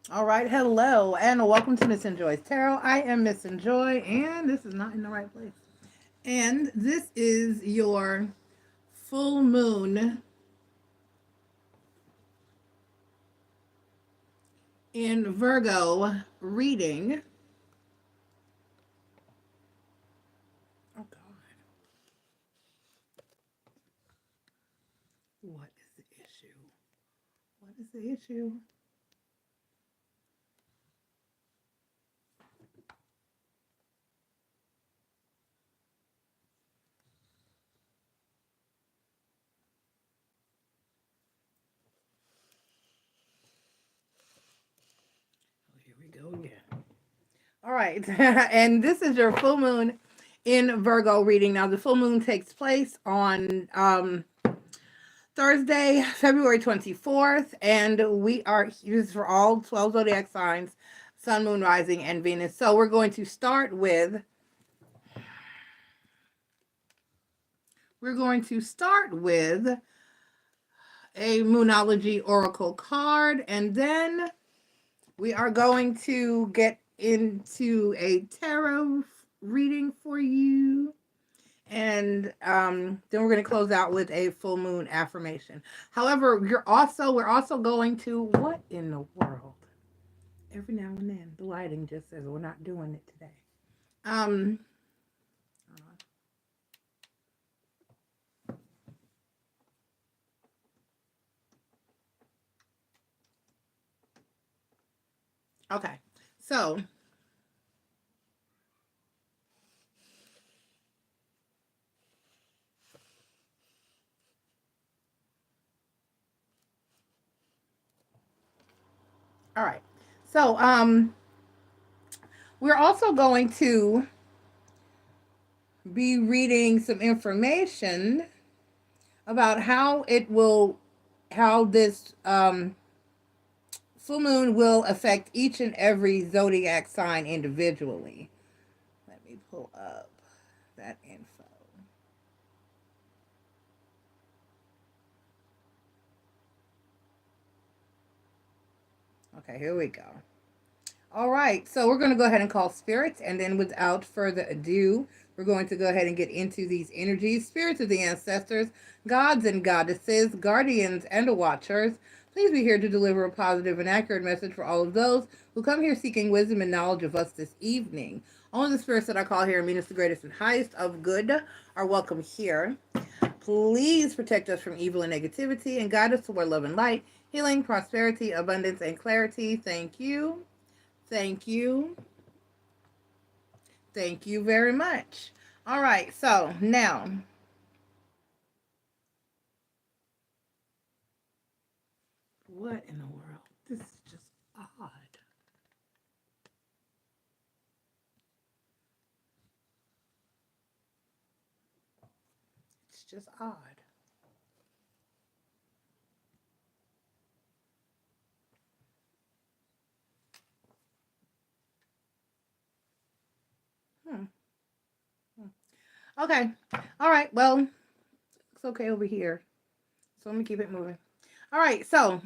All right, hello, and welcome to Miss Enjoy's Tarot. I am Miss Enjoy, and this is not in the right place. And this is your full moon in Virgo reading. Oh God, what is the issue? What is the issue? Oh, here we go again. All right, and this is your full moon in Virgo reading. Now, the full moon takes place on Thursday, February 24th, and we are used for all 12 zodiac signs, Sun, Moon, Rising, and Venus. So we're going to start with a Moonology Oracle card, and then we are going to get into a tarot reading for you. And then we're going to close out with a full moon affirmation. However, we're also going to, what in the world? Every now and then, the lighting just says we're not doing it today. Um, okay, so all right, so we're also going to be reading some information about how this full moon will affect each and every zodiac sign individually. Let me pull up that info. Okay, here we go. All right, so we're going to go ahead and call spirits, and then without further ado, we're going to go ahead and get into these energies. Spirits of the ancestors, gods and goddesses, guardians and watchers, please be here to deliver a positive and accurate message for all of those who come here seeking wisdom and knowledge of us this evening. Only the spirits that I call here, meanest, the greatest, and highest of good, are welcome here. Please protect us from evil and negativity and guide us toward love and light, healing, prosperity, abundance, and clarity. Thank you. Thank you. Thank you very much. All right, so now, what in the world? This is just odd. It's just odd. Hmm. Okay. All right. Well, it's okay over here. So let me keep it moving. All right. So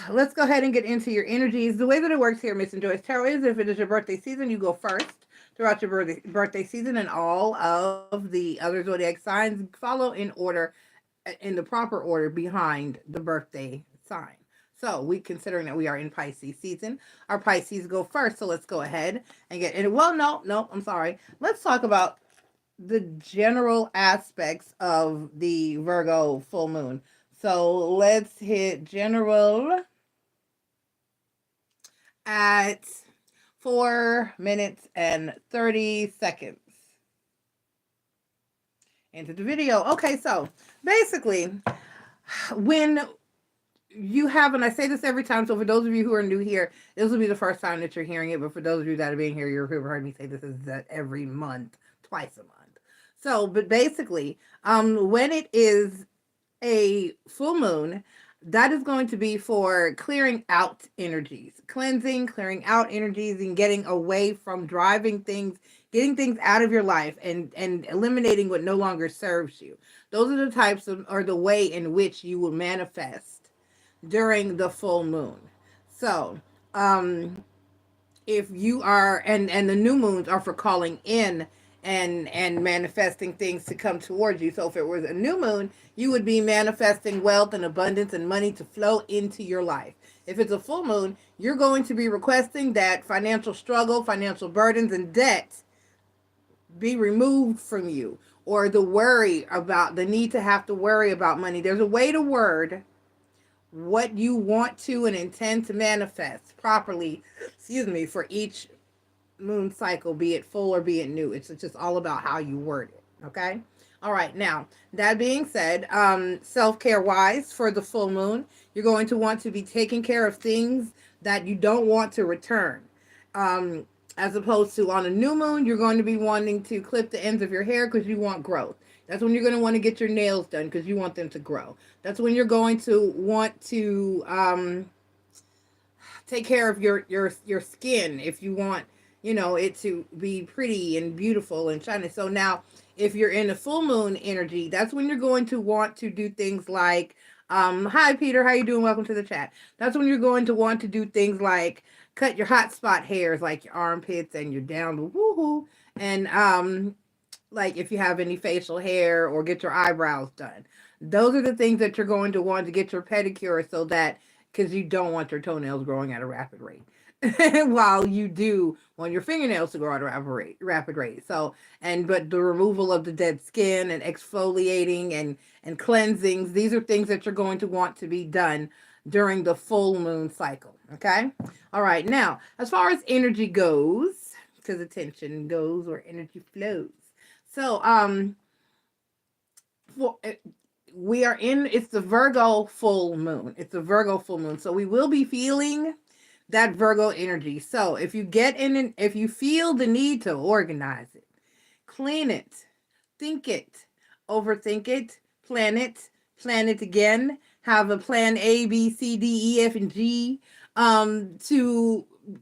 let's go ahead and get into your energies. The way that it works here, Miss Enjoy's Tarot, is if it is your birthday season, you go first throughout your birthday season, and all of the other zodiac signs follow in order, in the proper order behind the birthday sign. So we, considering that we are in Pisces season, our Pisces go first. So let's go ahead and get it. Well, no, I'm sorry. Let's talk about the general aspects of the Virgo full moon. So let's hit general at 4 minutes and 30 seconds into the video. Okay, so basically, when you have, and I say this every time, so for those of you who are new here, this will be the first time that you're hearing it, but for those of you that are being here, you've heard me say this is that every month, twice a month. So, but basically, when it is a full moon, that is going to be for clearing out energies, cleansing, clearing out energies, and getting away from driving things, getting things out of your life, and eliminating what no longer serves you. Those are the types of, or the way in which you will manifest during the full moon. So, if you are, and the new moons are for calling in and manifesting things to come towards you. So if it was a new moon, you would be manifesting wealth and abundance and money to flow into your life. If it's a full moon, you're going to be requesting that financial struggle, financial burdens, and debt be removed from you, or the worry about the need to have to worry about money. There's a way to word what you want to and intend to manifest properly, for each moon cycle, be it full or be it new. It's just all about how you word it. Okay. All right. Now, that being said, self-care wise, for the full moon, you're going to want to be taking care of things that you don't want to return. Um, as opposed to on a new moon, you're going to be wanting to clip the ends of your hair because you want growth. That's when you're going to want to get your nails done because you want them to grow. That's when you're going to want to take care of your skin if you want, it to be pretty and beautiful and shiny. So now, if you're in a full moon energy, that's when you're going to want to do things like, hi Peter, how you doing? Welcome to the chat. That's when you're going to want to do things like cut your hot spot hairs, like your armpits and your down the woohoo, and like if you have any facial hair, or get your eyebrows done. Those are the things that you're going to want to get your pedicure, so that, because you don't want your toenails growing at a rapid rate. While you do want your fingernails to grow at a rapid rate. So, but the removal of the dead skin and exfoliating and cleansings, these are things that you're going to want to be done during the full moon cycle. Okay. All right. Now, as far as energy goes, because attention goes where energy flows. So, we are in, it's the Virgo full moon. It's the Virgo full moon. So we will be feeling that Virgo energy. So if you get in, if you feel the need to organize it, clean it, think it, overthink it, plan it again, have a plan A, B, C, D, E, F, and G,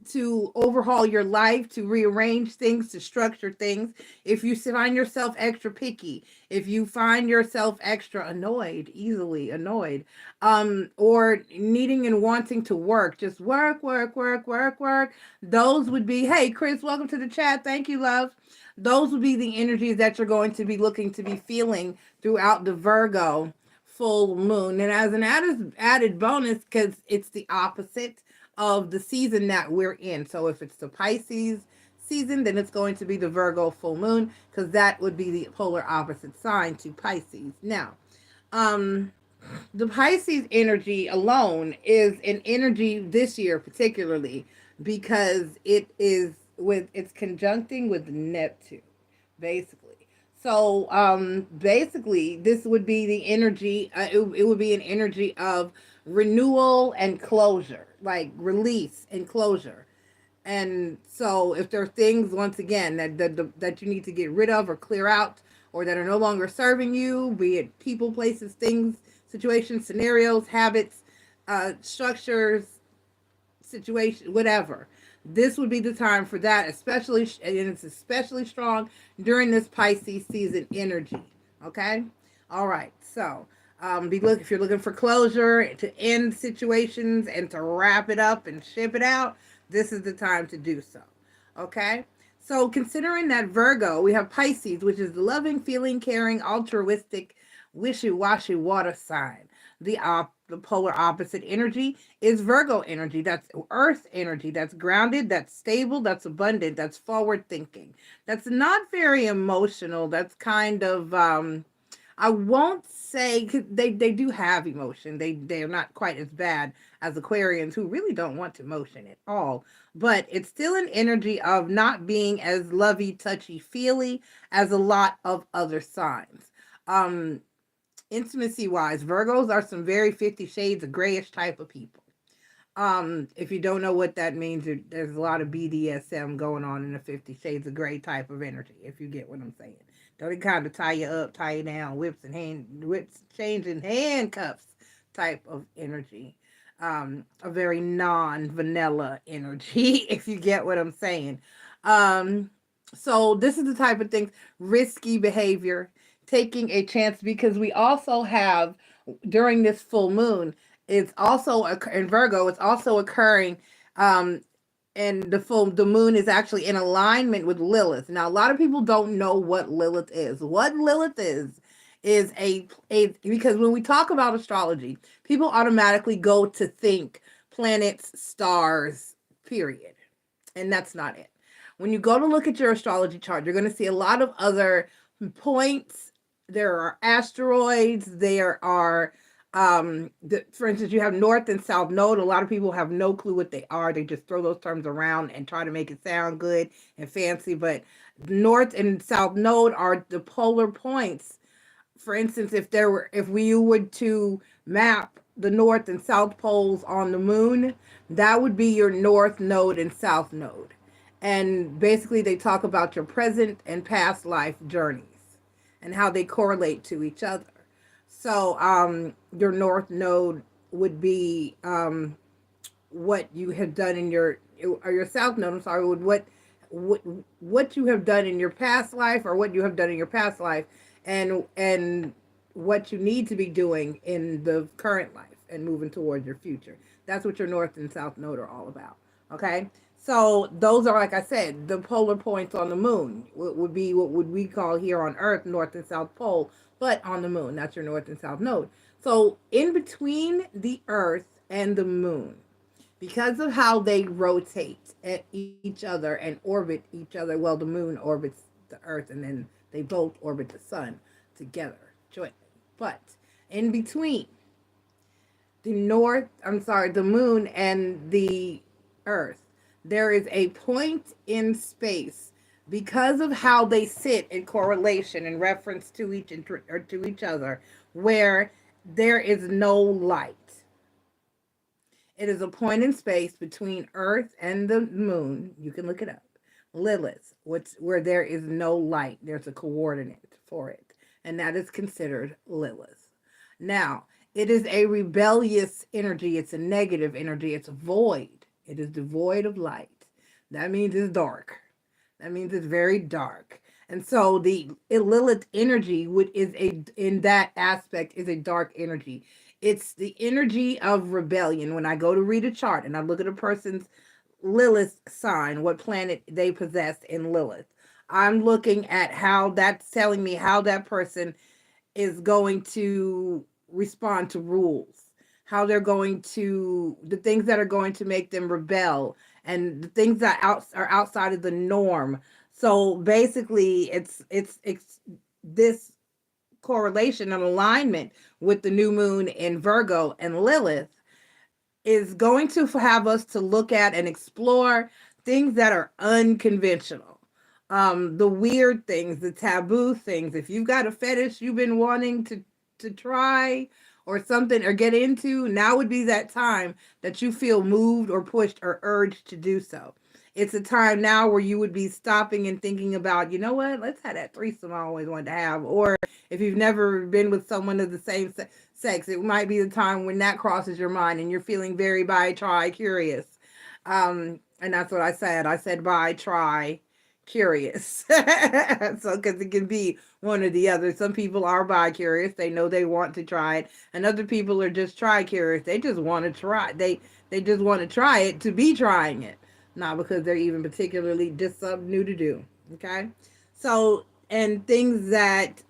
to overhaul your life, to rearrange things, to structure things. If you find yourself extra picky, if you find yourself extra easily annoyed, or needing and wanting to work, just work, those would be, hey, Chris, welcome to the chat. Thank you, love. Those would be the energies that you're going to be looking to be feeling throughout the Virgo full moon. And as an added bonus, because it's the opposite of the season that we're in. So if it's the Pisces season, then it's going to be the Virgo full moon, because that would be the polar opposite sign to Pisces. Now, the Pisces energy alone is an energy this year, particularly because it's conjuncting with Neptune, basically. So, basically, this would be the energy, it would be an energy of renewal and closure, like release and closure. And so if there are things, once again, that you need to get rid of or clear out, or that are no longer serving you, be it people, places, things, situations, scenarios, habits, structures, situation, whatever, this would be the time for that, especially, and it's especially strong during this Pisces season energy. Okay. All right. So, if you're looking for closure, to end situations and to wrap it up and ship it out, this is the time to do so. Okay. So considering that Virgo, we have Pisces, which is the loving, feeling, caring, altruistic, wishy-washy water sign. The polar opposite energy is Virgo energy. That's earth energy. That's grounded, that's stable, that's abundant, that's forward thinking. That's not very emotional. That's kind of, I won't say, they do have emotion. They're not quite as bad as Aquarians, who really don't want emotion at all. But it's still an energy of not being as lovey, touchy, feely as a lot of other signs. Intimacy wise, Virgos are some very 50 shades of grayish type of people. If you don't know what that means, there's a lot of BDSM going on in the 50 shades of gray type of energy, if you get what I'm saying. Don't it kind of tie you up, tie you down, whips, chains, and handcuffs type of energy. A very non-vanilla energy, if you get what I'm saying. So this is the type of things, risky behavior, taking a chance, because we also have, during this full moon, It's also in Virgo. It's also occurring, um, and the moon is actually in alignment with Lilith. Now, a lot of people don't know what Lilith is. What Lilith is a because when we talk about astrology, people automatically go to think planets, stars, period, and that's not it. When you go to look at your astrology chart, you're going to see a lot of other points. There are asteroids. There are for instance, you have north and south node. A lot of people have no clue what they are. They just throw those terms around and try to make it sound good and fancy. But north and south node are the polar points. For instance, if we were to map the north and south poles on the moon, that would be your north node and south node. And basically they talk about your present and past life journeys and how they correlate to each other. So your north node would be what you have done in or your south node, I'm sorry, would what what you have done in your past life, or what you have done in your past life, and what you need to be doing in the current life and moving towards your future. That's what your north and south node are all about. Okay, so those are, like I said, the polar points on the moon. Would be what would we call here on Earth north and south pole, but on the moon, that's your north and south node. So in between the Earth and the moon, because of how they rotate at each other and orbit each other. Well, the moon orbits the Earth, and then they both orbit the sun together jointly. But in between the moon and the Earth, there is a point in space because of how they sit in correlation in reference to each other, where there is no light. It is a point in space between Earth and the moon. You can look it up. Lilith, where there is no light. There's a coordinate for it. And that is considered Lilith. Now, it is a rebellious energy. It's a negative energy. It's void. It is devoid of light. That means it's dark. That means it's very dark. And so the Lilith energy in that aspect is a dark energy. It's the energy of rebellion. When I go to read a chart and I look at a person's Lilith sign, what planet they possess in Lilith, I'm looking at how that's telling me how that person is going to respond to rules, how they're going to, the things that are going to make them rebel, and the things that are outside of the norm. So basically, it's this correlation and alignment with the new moon in Virgo and Lilith is going to have us to look at and explore things that are unconventional. The weird things, the taboo things. If you've got a fetish you've been wanting to try or something or get into, now would be that time that you feel moved or pushed or urged to do so. It's a time now where you would be stopping and thinking about, you know what, let's have that threesome I always wanted to have. Or if you've never been with someone of the same sex, it might be the time when that crosses your mind and you're feeling very curious. And that's what I said. I said curious. So, because it can be one or the other. Some people are curious. They know they want to try it. And other people are just curious. They just want to try. They just want to try it to be trying it. Not because they're even particularly just something new to do. Okay? So, and things that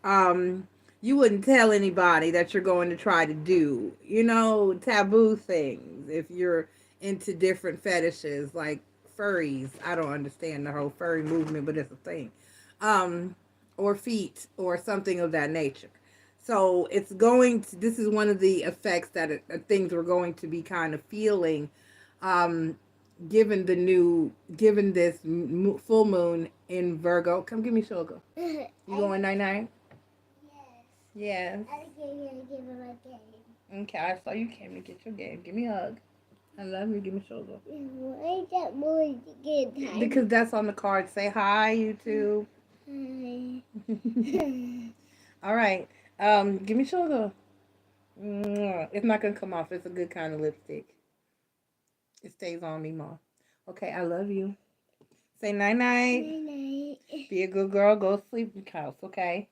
you wouldn't tell anybody that you're going to try to do. You know, taboo things. If you're into different fetishes like furries. I don't understand the whole furry movement, but it's a thing. Or feet or something of that nature. So it's this is one of the effects that things we're going to be kind of feeling given this full moon in Virgo. Come give me sugar. You going night-night? Yes. Okay, I saw you came to get your game. Give me a hug. I love you. Give me sugar. Why is that more again? Because that's on the card. Say hi, YouTube. Hi. All right. Give me sugar. It's not gonna come off. It's a good kind of lipstick. It stays on me more. Okay, I love you. Say night-night. Night-night. Be a good girl. Go sleep in the house, okay?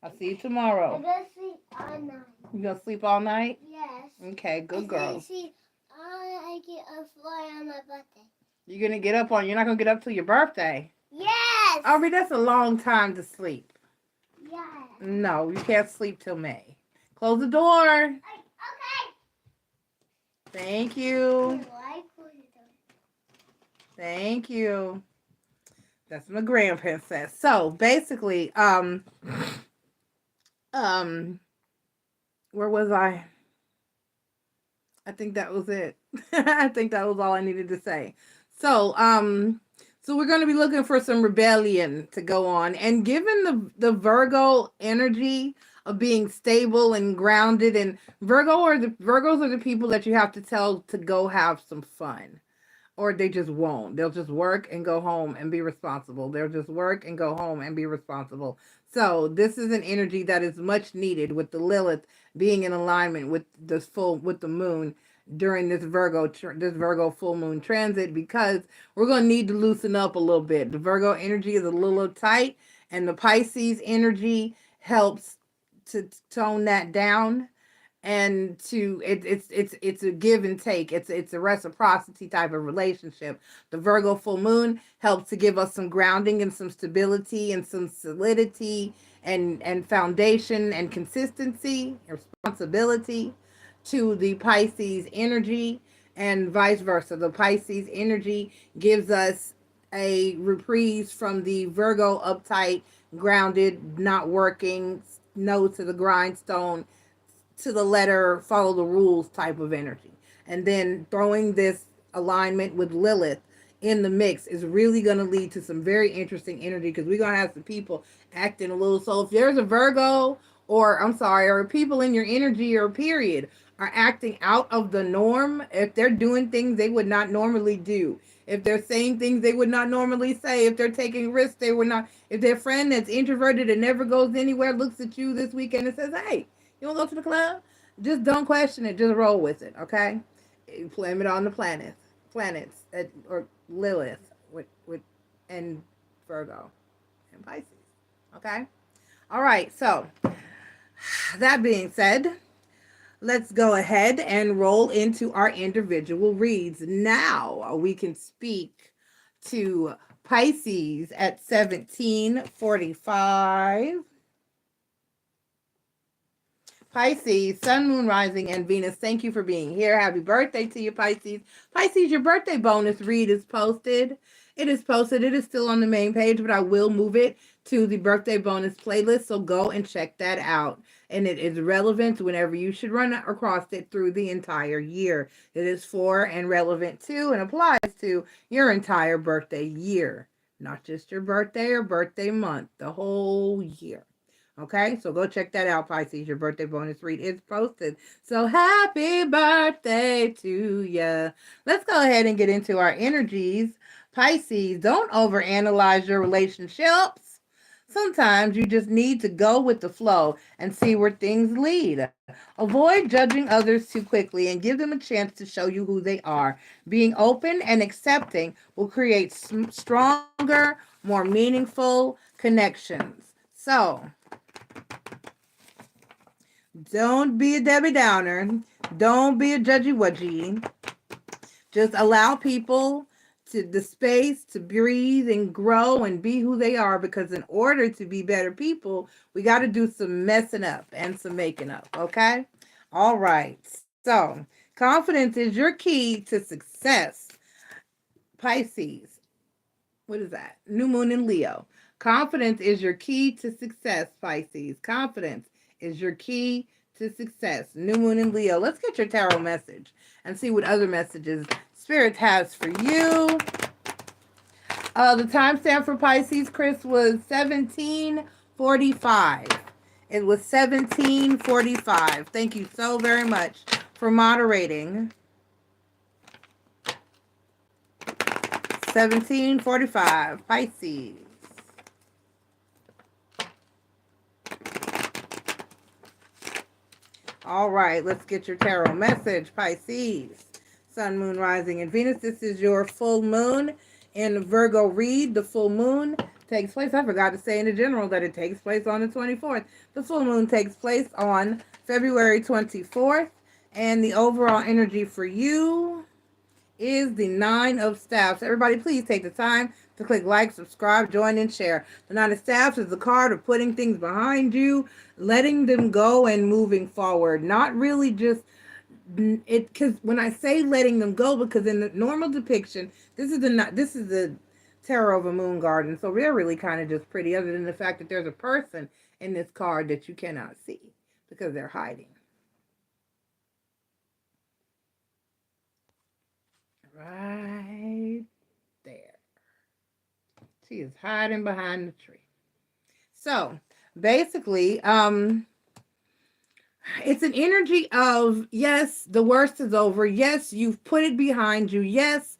I'll see you tomorrow. I gotta sleep all night. You gonna sleep all night? Yes. Okay, good girl. See, I get a fly on my birthday. You're not gonna get up till your birthday. Yes. Aubrey, that's a long time to sleep. Yes. No, you can't sleep till May. Close the door. Okay. Thank you. Thank you. That's my grandprincess. So basically, where was I? I think that was it. I think that was all I needed to say. So, so we're going to be looking for some rebellion to go on. And given the Virgo energy of being stable and grounded, and Virgos are the people that you have to tell to go have some fun. Or they just won't. They'll just work and go home and be responsible. They'll just work and go home and be responsible. So this is an energy that is much needed with the Lilith being in alignment with the moon during this Virgo full moon transit, because we're going to need to loosen up a little bit. The Virgo energy is a little tight, and the Pisces energy helps to tone that down. And it's a give and take. It's a reciprocity type of relationship. The Virgo full moon helps to give us some grounding and some stability and some solidity and foundation and consistency and responsibility to the Pisces energy, and vice versa. The Pisces energy gives us a reprise from the Virgo uptight, grounded, not working, nose to the grindstone, to the letter, follow the rules type of energy. And then throwing this alignment with Lilith in the mix is really going to lead to some very interesting energy, because we're going to have some people acting a little. So if there's a Virgo, or people in your energy or period are acting out of the norm, if they're doing things they would not normally do, if they're saying things they would not normally say, if they're taking risks they would not, if their friend that's introverted and never goes anywhere looks at you this weekend and says, hey, you want to go to the club? Just don't question it. Just roll with it, okay? Blame it on the planets, or Lilith with and Virgo and Pisces, okay? All right. So that being said, let's go ahead and roll into our individual reads. Now we can speak to Pisces at 1745. Pisces, Sun, Moon, Rising, and Venus, thank you for being here. Happy birthday to you, Pisces. Pisces, your birthday bonus read is posted. It is posted. It is still on the main page, but I will move it to the birthday bonus playlist, so go and check that out. And it is relevant whenever you should run across it through the entire year. It is for and relevant to and applies to your entire birthday year, not just your birthday or birthday month, the whole year. Okay, so go check that out, Pisces. Your birthday bonus read is posted. So happy birthday to ya. Let's go ahead and get into our energies. Pisces, don't overanalyze your relationships. Sometimes you just need to go with the flow and see where things lead. Avoid judging others too quickly and give them a chance to show you who they are. Being open and accepting will create stronger, more meaningful connections. So, don't be a Debbie Downer. Don't be a judgy wudgy. Just allow people the space to breathe and grow and be who they are, because in order to be better people, we got to do some messing up and some making up, okay? All right. So, confidence is your key to success. Pisces. What is that? New Moon in Leo. Confidence is your key to success, Pisces. Confidence is your key to success. New Moon in Leo. Let's get your tarot message and see what other messages Spirit has for you. The timestamp for Pisces, Chris, was 1745. It was 1745. Thank you so very much for moderating. 1745, Pisces. All right, let's get your tarot message, Pisces. Sun, Moon, Rising, and Venus. This is your full moon in Virgo read. The full moon takes place. I forgot to say in the general that it takes place on the 24th. The full moon takes place on February 24th. And the overall energy for you is the Nine of Staffs. Everybody, please take the time to click like, subscribe, join, and share. The Nine of Staffs is the card of putting things behind you, letting them go, and moving forward. Not really just it, because when I say letting them go, because in the normal depiction, this is the tarot of a moon garden, so they're really kind of just pretty. Other than the fact that there's a person in this card that you cannot see because they're hiding. Right there. She is hiding behind the tree. So basically, it's an energy of, yes, the worst is over. Yes, you've put it behind you. Yes,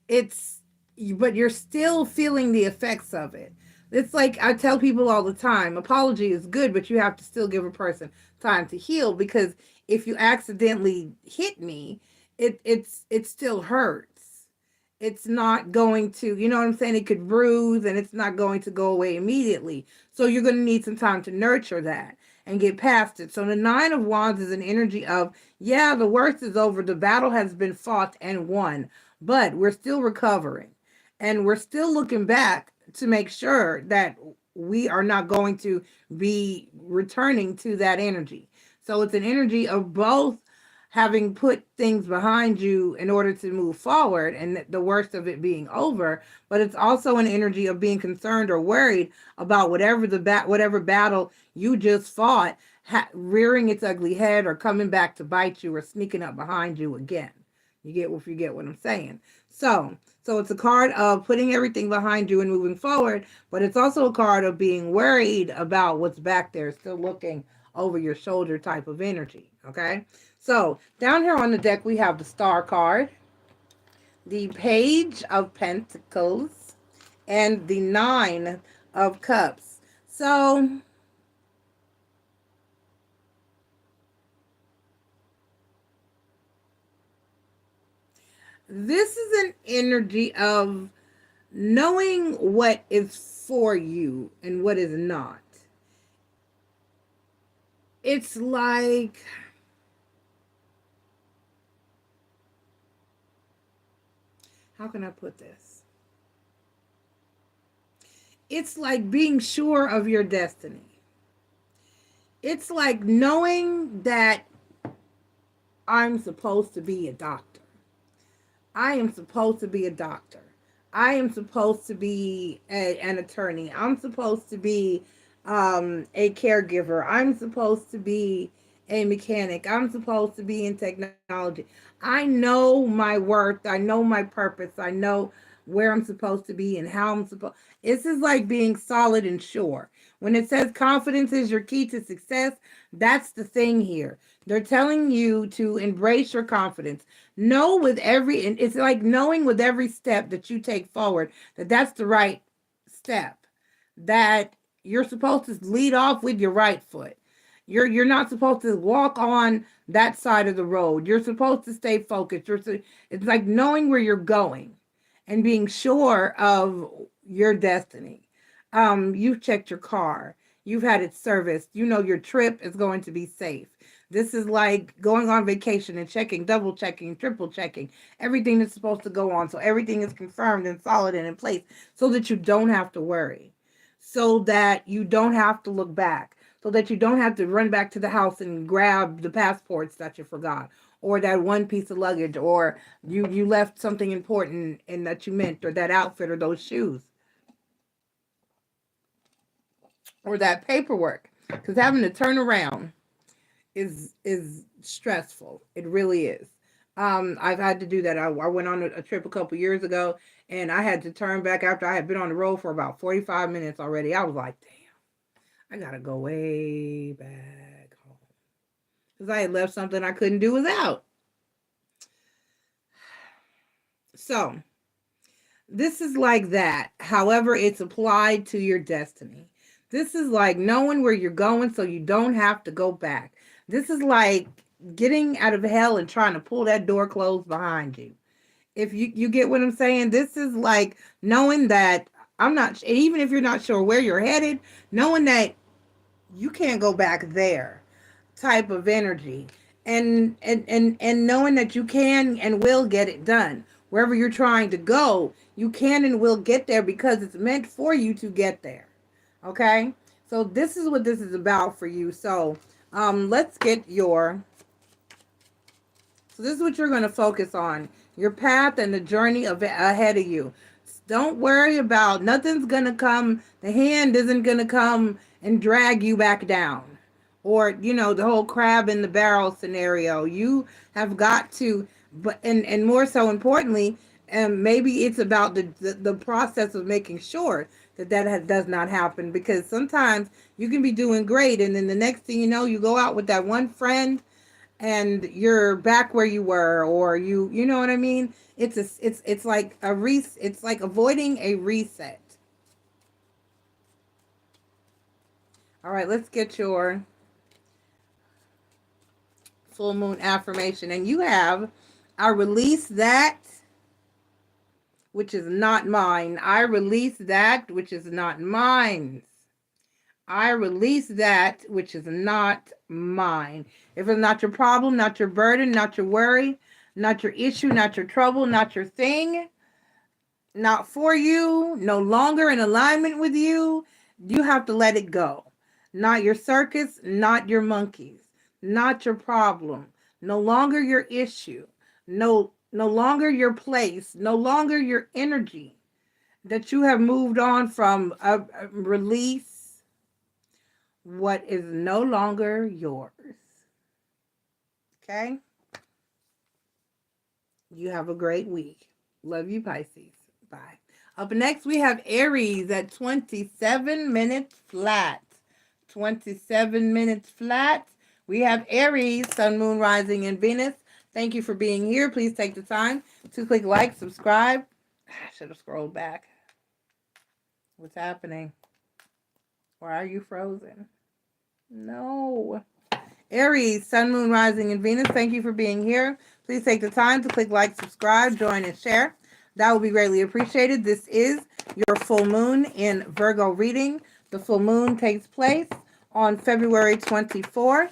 but you're still feeling the effects of it. It's like I tell people all the time, apology is good, but you have to still give a person time to heal, because if you accidentally hit me, it still hurts. It's not going to, you know what I'm saying? It could bruise and it's not going to go away immediately. So you're going to need some time to nurture that and get past it. So the Nine of Wands is an energy of, yeah, the worst is over. The battle has been fought and won, but we're still recovering. And we're still looking back to make sure that we are not going to be returning to that energy. So it's an energy of both having put things behind you in order to move forward and the worst of it being over, but it's also an energy of being concerned or worried about whatever battle you just fought rearing its ugly head or coming back to bite you or sneaking up behind you again. You get what I'm saying. So it's a card of putting everything behind you and moving forward, but it's also a card of being worried about what's back there, still looking over your shoulder type of energy. Okay. So down here on the deck, we have the Star card, the Page of Pentacles, and the Nine of Cups. So this is an energy of knowing what is for you and what is not. It's like, how can I put this? It's like being sure of your destiny. It's like knowing that I'm supposed to be a doctor. I am supposed to be a doctor. I am supposed to be an attorney. I'm supposed to be a caregiver. I'm supposed to be a mechanic. I'm supposed to be in technology. I know my worth. I know my purpose. I know where I'm supposed to be and how I'm supposed. This is like being solid and sure. When it says confidence is your key to success, that's the thing here. They're telling you to embrace your confidence. Know with every, and it's like knowing with every step that you take forward that that's the right step. That you're supposed to lead off with your right foot. You're not supposed to walk on that side of the road. You're supposed to stay focused. It's like knowing where you're going and being sure of your destiny. You've checked your car. You've had it serviced. You know your trip is going to be safe. This is like going on vacation and checking, double checking, triple checking, everything that's supposed to go on. So everything is confirmed and solid and in place so that you don't have to worry, so that you don't have to look back, so that you don't have to run back to the house and grab the passports that you forgot, or that one piece of luggage, or you left something important and that you meant, or that outfit or those shoes, or that paperwork. Because having to turn around is stressful. It really is. I've had to do that. I went on a trip a couple years ago, and I had to turn back after I had been on the road for about 45 minutes already. I was like, damn, I gotta go way back home because I had left something I couldn't do without. So this is like that. However, it's applied to your destiny. This is like knowing where you're going so you don't have to go back. This is like getting out of hell and trying to pull that door closed behind you. If you get what I'm saying, this is like knowing that I'm not, even if you're not sure where you're headed, knowing that you can't go back there type of energy, and knowing that you can and will get it done. Wherever you're trying to go, you can and will get there because it's meant for you to get there. Okay? So this is what this is about for you. So let's get your, so this is what you're going to focus on. Your path and the journey of ahead of you. Don't worry about, nothing's going to come, the hand isn't going to come and drag you back down. Or, you know, the whole crab in the barrel scenario. You have got to, but and more so importantly, maybe it's about the process of making sure that does not happen. Because sometimes you can be doing great, and then the next thing you know, you go out with that one friend and you're back where you were, or you know what I mean? It's like it's like avoiding a reset. All right, let's get your full moon affirmation. And you have, I release that which is not mine. I release that which is not mine. I release that which is not mine. If it's not your problem, not your burden, not your worry, not your issue, not your trouble, not your thing, not for you, no longer in alignment with you, you have to let it go. Not your circus, not your monkeys, not your problem, no longer your issue, no longer your place, no longer your energy, that you have moved on from. Release what is no longer yours. Okay? You have a great week. Love you, Pisces. Bye. Up next, we have Aries at 27 minutes flat. 27 minutes flat. We have Aries, Sun, Moon, Rising, and Venus. Thank you for being here. Please take the time to click like, subscribe. I should have scrolled back. What's happening? Why are you frozen? No. Aries, Sun, Moon, Rising, and Venus, thank you for being here. Please take the time to click like, subscribe, join, and share. That will be greatly appreciated. This is your full moon in Virgo reading. The full moon takes place on February 24th.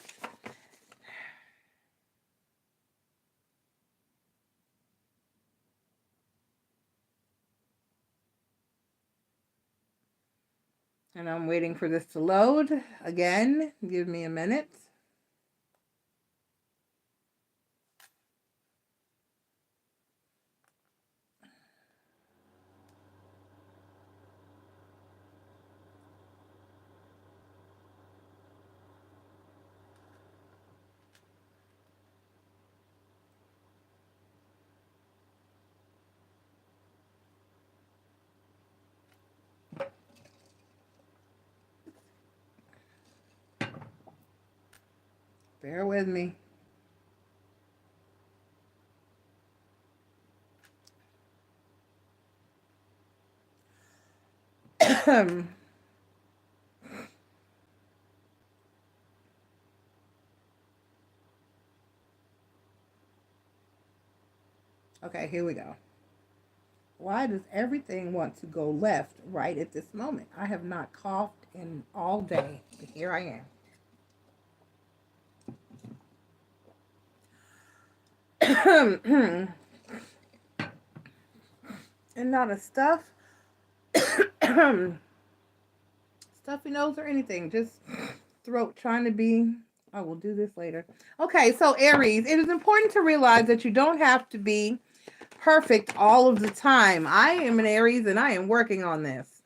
And I'm waiting for this to load. Again, give me a minute. Bear with me. Okay, here we go. Why does everything want to go left right at this moment? I have not coughed in all day, but here I am. And not a stuffy nose or anything, just throat trying to be. I will do this later. Okay, so Aries, it is important to realize that you don't have to be perfect all of the time. I am an Aries and I am working on this.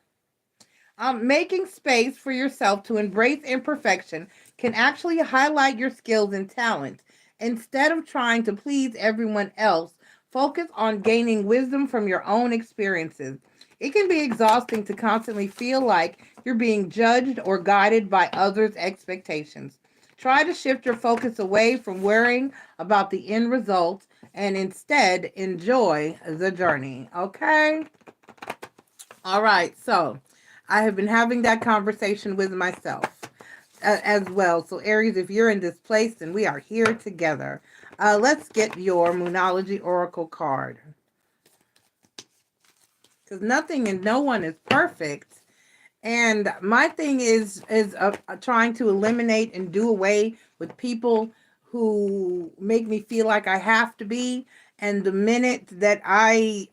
Making space for yourself to embrace imperfection can actually highlight your skills and talent. Instead of trying to please everyone else, focus on gaining wisdom from your own experiences. It can be exhausting to constantly feel like you're being judged or guided by others' expectations. Try to shift your focus away from worrying about the end result and instead enjoy the journey. Okay? All right. So I have been having that conversation with myself as well. So Aries, if you're in this place, then we are here together. Let's get your Moonology Oracle card. because nothing and no one is perfect. And my thing is trying to eliminate and do away with people who make me feel like I have to be. And the minute that I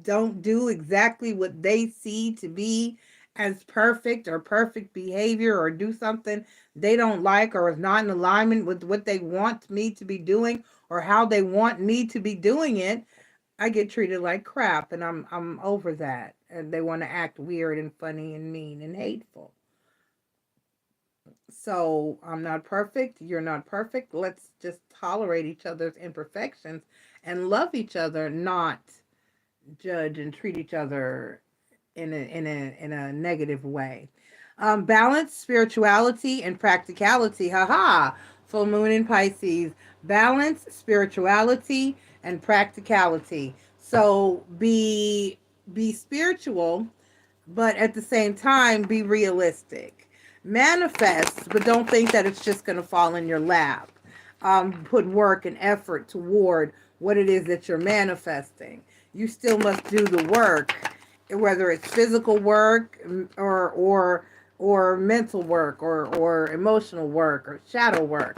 don't do exactly what they see to be as perfect or perfect behavior, or do something they don't like or is not in alignment with what they want me to be doing or how they want me to be doing it, I get treated like crap, and I'm over that. And they want to act weird and funny and mean and hateful. So I'm not perfect. You're not perfect. Let's just tolerate each other's imperfections and love each other, not judge and treat each other in a negative way. Balance, spirituality, and practicality. Haha. Full moon in Pisces. Balance, spirituality, and practicality. So be spiritual, but at the same time be realistic. Manifest, but don't think that it's just going to fall in your lap. Put work and effort toward what it is that you're manifesting. You still must do the work, whether it's physical work or mental work or emotional work or shadow work.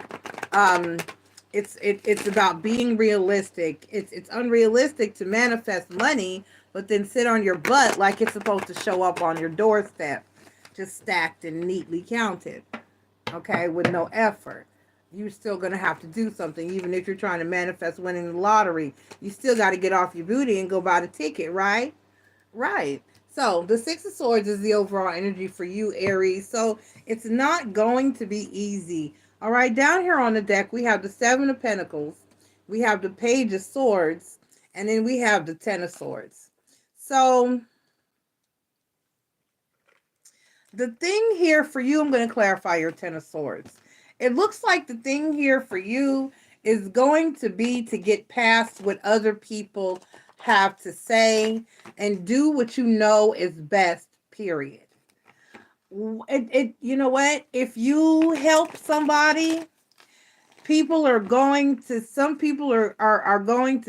It's about being realistic. It's unrealistic to manifest money, but then sit on your butt like it's supposed to show up on your doorstep, just stacked and neatly counted, okay, with no effort. You're still going to have to do something. Even if you're trying to manifest winning the lottery, you still got to get off your booty and go buy the ticket, right? Right. So the Six of Swords is the overall energy for you, Aries. So it's not going to be easy. All right. Down here on the deck, we have the Seven of Pentacles. We have the Page of Swords. And then we have the Ten of Swords. So the thing here for you, I'm going to clarify your Ten of Swords. It looks like the thing here for you is going to be to get past what other people have to say and do what you know is best, period. You know what? If you help somebody, some people are going to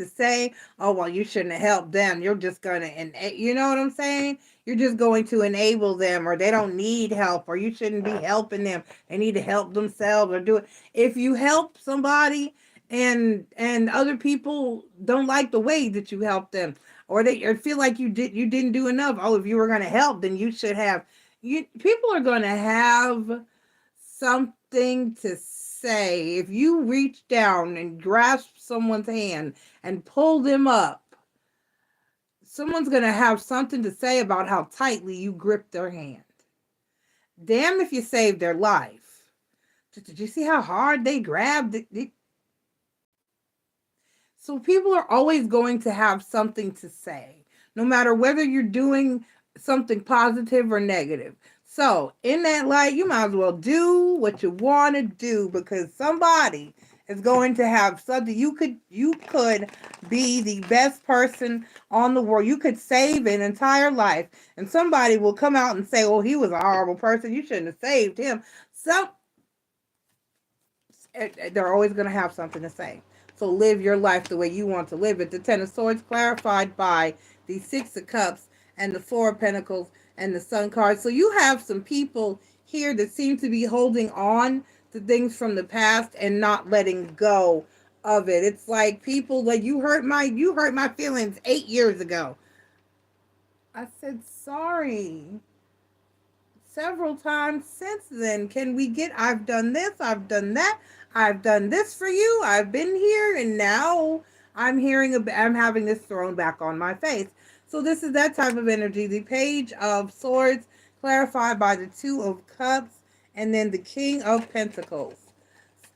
say, oh, well, you shouldn't have helped them. You're just going to, you know what I'm saying? You're just going to enable them, or they don't need help, or you shouldn't be helping them. They need to help themselves or do it. If you help somebody and other people don't like the way that you help them, or they feel like you didn't do enough. Oh, if you were going to help, then you should have. People are going to have something to say. If you reach down and grasp someone's hand and pull them up, someone's going to have something to say about how tightly you grip their hand. Damn if you saved their life. Did you see how hard they grabbed it? So people are always going to have something to say, no matter whether you're doing something positive or negative. So in that light, you might as well do what you want to do, because somebody is going to have something. You could be the best person on the world. You could save an entire life, and somebody will come out and say, "Oh, he was a horrible person. You shouldn't have saved him." So they're always going to have something to say. So live your life the way you want to live it. The Ten of Swords clarified by the Six of Cups and the Four of Pentacles and the Sun card. So you have some people here that seem to be holding on to things from the past and not letting go of it. It's like people like, you hurt my feelings 8 years ago. I said sorry several times since then. Can we get, I've done this, I've done that, I've done this for you, I've been here, and now I'm having this thrown back on my face. So this is that type of energy. The Page of Swords clarified by the Two of Cups, and then the King of Pentacles.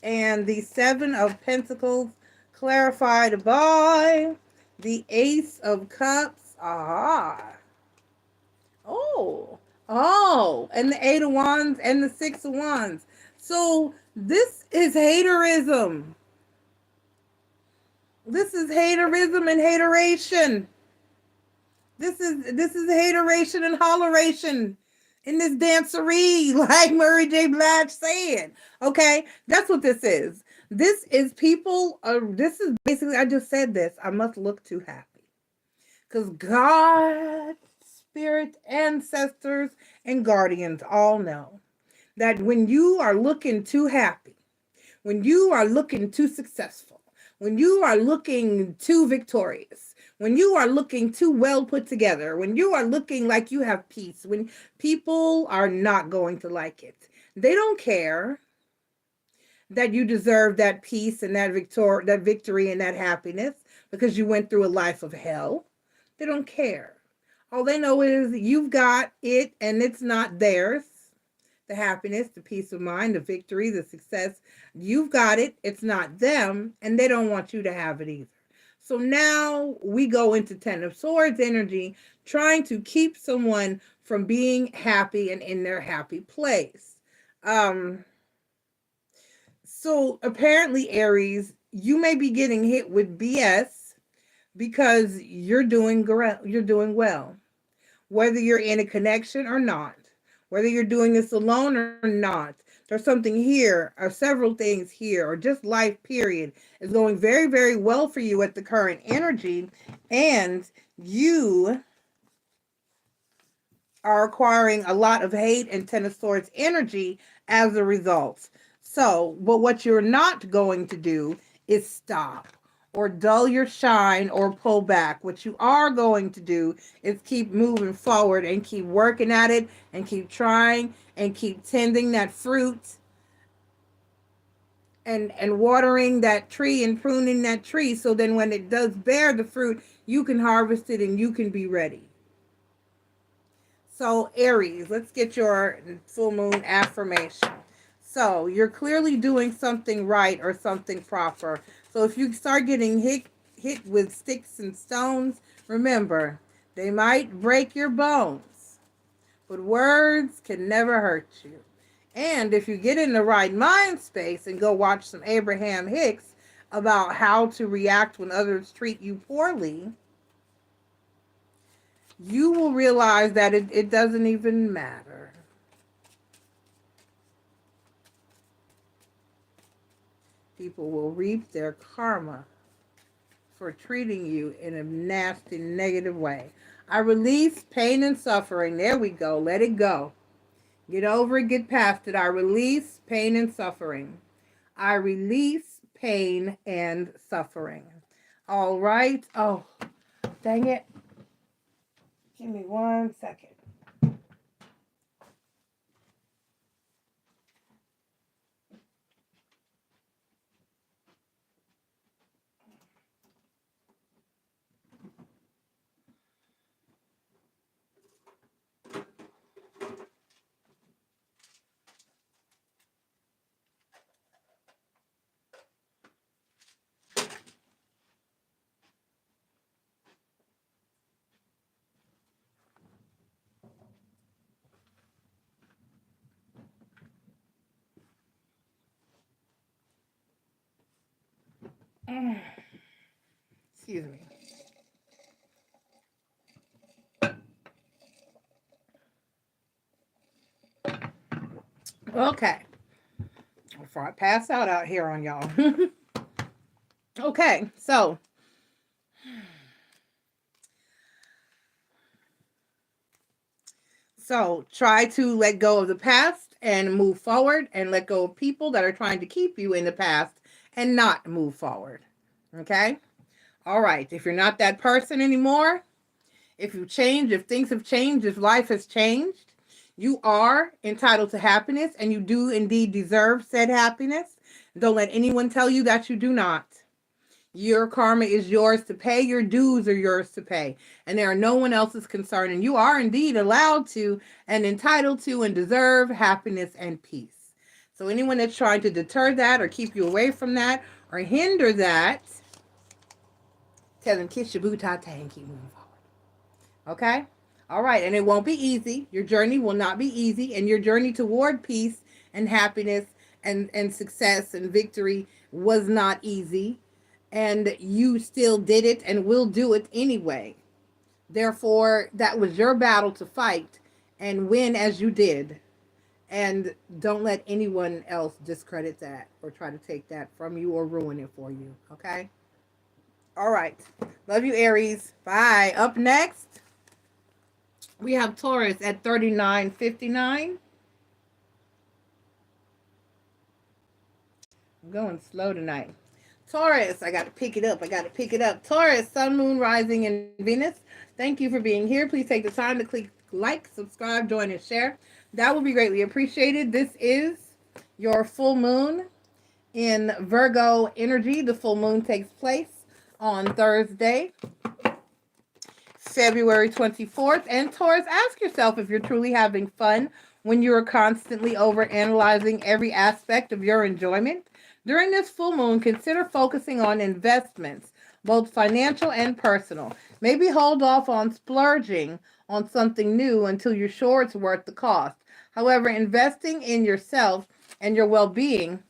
And the Seven of Pentacles clarified by the Ace of Cups. Oh, and the Eight of Wands and the Six of Wands. So this is haterism. This is haterism and hateration. This is hateration and holleration in this dancery, like Mary J. Blige said. Okay, that's what this is. This is people. This is basically, I just said this. I must look too happy, because God spirit, ancestors, and guardians all know that when you are looking too happy, when you are looking too successful, when you are looking too victorious, when you are looking too well put together, when you are looking like you have peace, when people are not going to like it. They don't care that you deserve that peace and that victory and that happiness because you went through a life of hell. They don't care. All they know is you've got it and it's not theirs. The happiness, the peace of mind, the victory, the success. You've got it. It's not them, and they don't want you to have it either. So now we go into Ten of Swords energy, trying to keep someone from being happy and in their happy place. So apparently, Aries, you may be getting hit with BS because you're doing well. Whether you're in a connection or not, whether you're doing this alone or not, there's something here or several things here or just life period is going very, very well for you at the current energy, and you are acquiring a lot of hate and Ten of Swords energy as a result. So, but what you're not going to do is stop or dull your shine or pull back. What you are going to do is keep moving forward and keep working at it and keep trying and keep tending that fruit and watering that tree and pruning that tree, so then when it does bear the fruit, you can harvest it and you can be ready. So Aries, let's get your full moon affirmation. So you're clearly doing something right or something proper. So if you start getting hit with sticks and stones, remember, they might break your bones, but words can never hurt you. And if you get in the right mind space and go watch some Abraham Hicks about how to react when others treat you poorly, you will realize that it doesn't even matter. People will reap their karma for treating you in a nasty, negative way. I release pain and suffering. There we go. Let it go. Get over it. Get past it. I release pain and suffering. I release pain and suffering. All right. Oh, dang it. Give me 1 second. Excuse me. Okay. Before I pass out here on y'all. Okay, so try to let go of the past and move forward, and let go of people that are trying to keep you in the past and not move forward. Okay? All right. If you're not that person anymore, if you've changed, if things have changed, if life has changed, you are entitled to happiness, and you do indeed deserve said happiness. Don't let anyone tell you that you do not. Your karma is yours to pay. Your dues are yours to pay. And there are no one else's concern. And you are indeed allowed to and entitled to and deserve happiness and peace. So anyone that's trying to deter that or keep you away from that or hinder that, tell them kiss your boo-ta-ta and keep moving forward. Okay? All right. And it won't be easy. Your journey will not be easy. And your journey toward peace and happiness and success and victory was not easy. And you still did it and will do it anyway. Therefore, that was your battle to fight and win as you did. And don't let anyone else discredit that or try to take that from you or ruin it for you. Okay? All right. Love you, Aries. Bye. Up next, We have Taurus at 39.59. I'm going slow tonight. Taurus, I got to pick it up. I got to pick it up. Taurus, Sun, Moon, Rising, and Venus. Thank you for being here. Please take the time to click like, subscribe, join, and share. That will be greatly appreciated. This is your full moon in Virgo energy. The full moon takes place on Thursday, February 24th. And Taurus, ask yourself if you're truly having fun when you are constantly over-analyzing every aspect of your enjoyment. During this full moon, consider focusing on investments, both financial and personal. Maybe hold off on splurging on something new until you're sure it's worth the cost. However, investing in yourself and your well-being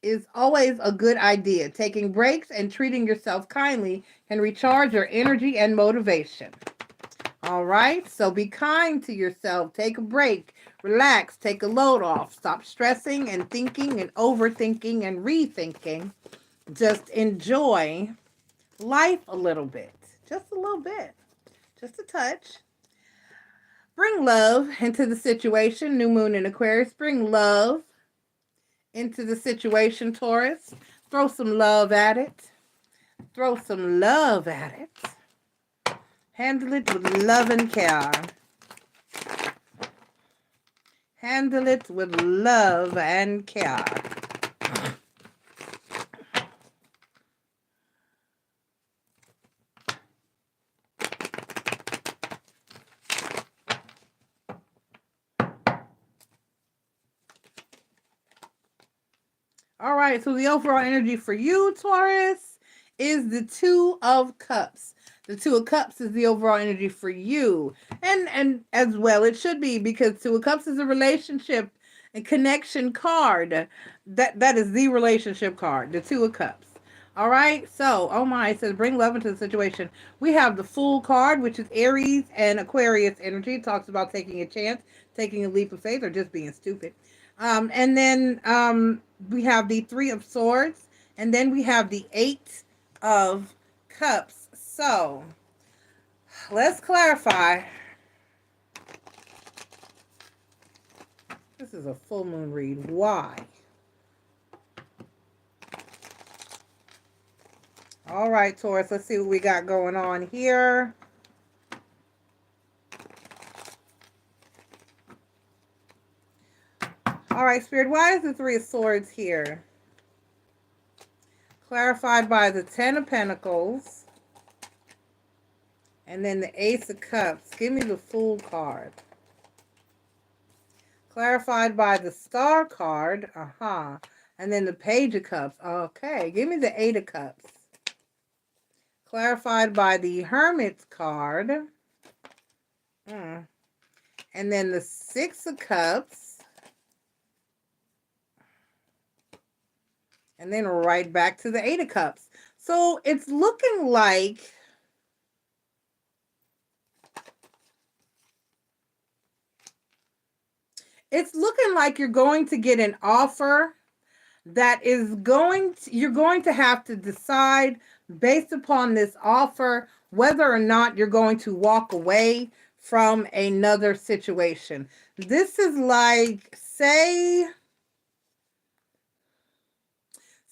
is always a good idea. Taking breaks and treating yourself kindly can recharge your energy and motivation. All right, so be kind to yourself. Take a break, relax, take a load off. Stop stressing and thinking and overthinking and rethinking. Just enjoy life a little bit. Just a little bit. Just a touch. Bring love into the situation. New moon in Aquarius. Bring love into the situation, Taurus. Throw some love at it. Throw some love at it. Handle it with love and care. Handle it with love and care. All right, so the overall energy for you, Taurus, is the Two of Cups. The Two of Cups is the overall energy for you. And as well it should be, because Two of Cups is a relationship and connection card. That is the relationship card, the Two of Cups. All right, so, oh my, it says bring love into the situation. We have the Fool card, which is Aries and Aquarius energy. It talks about taking a chance, taking a leap of faith, or just being stupid. And then we have the Three of Swords, and then we have the Eight of Cups. So, let's clarify. This is a full moon read. Why? All right, Taurus, let's see what we got going on here. All right, Spirit, why is the Three of Swords here? Clarified by the Ten of Pentacles. And then the Ace of Cups. Give me the Fool card. Clarified by the Star card. And then the Page of Cups. Okay, give me the Eight of Cups. Clarified by the Hermit card. And then the Six of Cups. And then right back to the Eight of Cups. So it's looking like you're going to get an offer that is you're going to have to decide based upon this offer whether or not you're going to walk away from another situation. This is like, say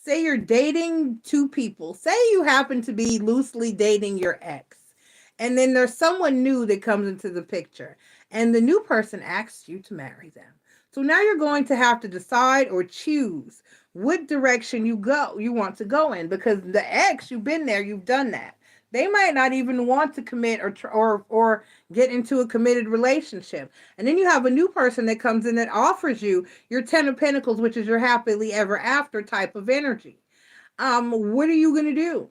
you're dating two people. Say you happen to be loosely dating your ex, and then there's someone new that comes into the picture, and the new person asks you to marry them. So now you're going to have to decide or choose what direction you want to go in, because the ex, you've been there, you've done that. They might not even want to commit or get into a committed relationship. And then you have a new person that comes in that offers you your Ten of Pentacles, which is your happily ever after type of energy. What are you going to do?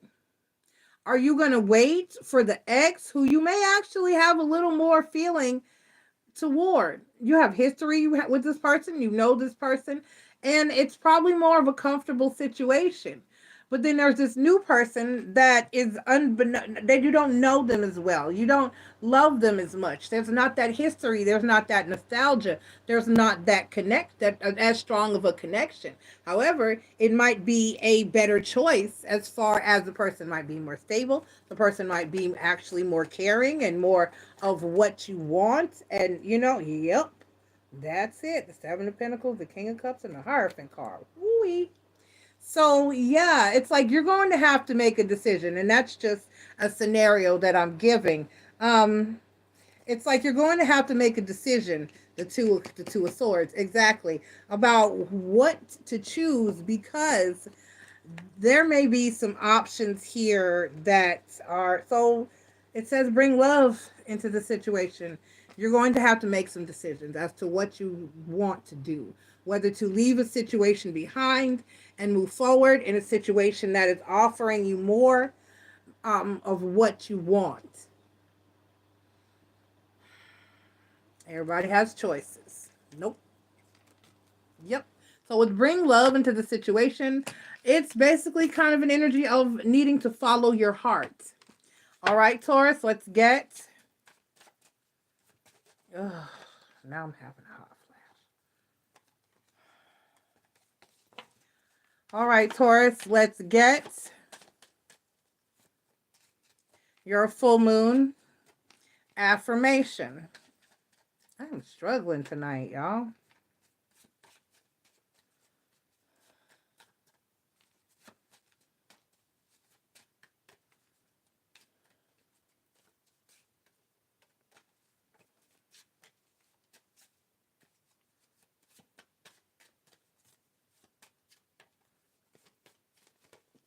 Are you going to wait for the ex, who you may actually have a little more feeling toward? You have history with this person, you know this person, and it's probably more of a comfortable situation. But then there's this new person that is that you don't know them as well. You don't love them as much. There's not that history. There's not that nostalgia. There's not that as strong of a connection. However, it might be a better choice as far as the person might be more stable. The person might be actually more caring and more of what you want. And yep, that's it. The Seven of Pentacles, the King of Cups, and the Hierophant card. Woo-wee. So yeah, it's like you're going to have to make a decision, and that's just a scenario that I'm giving. It's like you're going to have to make a decision, the two of swords, exactly, about what to choose, because there may be some options here that are, so it says bring love into the situation. You're going to have to make some decisions as to what you want to do, whether to leave a situation behind and move forward in a situation that is offering you more of what you want. Everybody has choices. Nope. Yep. So with bring love into the situation, it's basically kind of an energy of needing to follow your heart. All right, Taurus, let's get... Ugh, now I'm having a hot flash. All right, Taurus, let's get your full moon affirmation. I'm struggling tonight, y'all.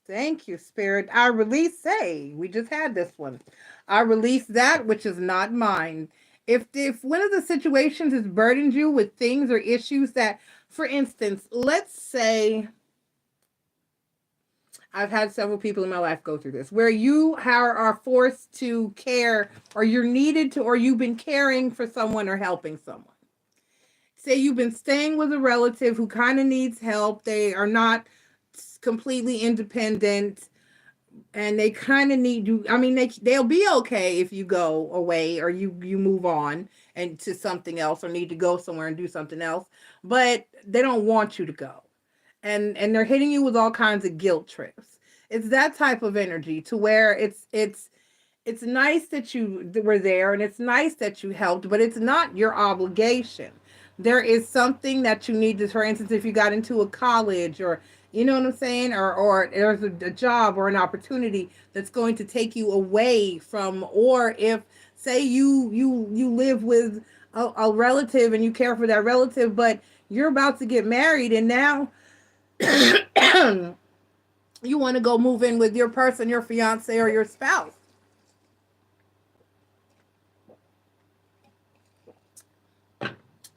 Thank you, Spirit. I release, we just had this one. I release that which is not mine. If one of the situations has burdened you with things or issues that, for instance, let's say, I've had several people in my life go through this, where you are forced to care, or you're needed to, or you've been caring for someone or helping someone. Say you've been staying with a relative who kind of needs help. They are not completely independent, and they kind of need you. I mean, they'll be okay if you go away, or you move on and to something else, or need to go somewhere and do something else, but they don't want you to go, and they're hitting you with all kinds of guilt trips. It's that type of energy, to where it's nice that you were there, and it's nice that you helped, but it's not your obligation. There is something that you need to, for instance, if you got into a college, or you know what I'm saying, or there's a job or an opportunity that's going to take you away from, or if, say, you live with a relative and you care for that relative, but you're about to get married, and now you want to go move in with your person, your fiance or your spouse.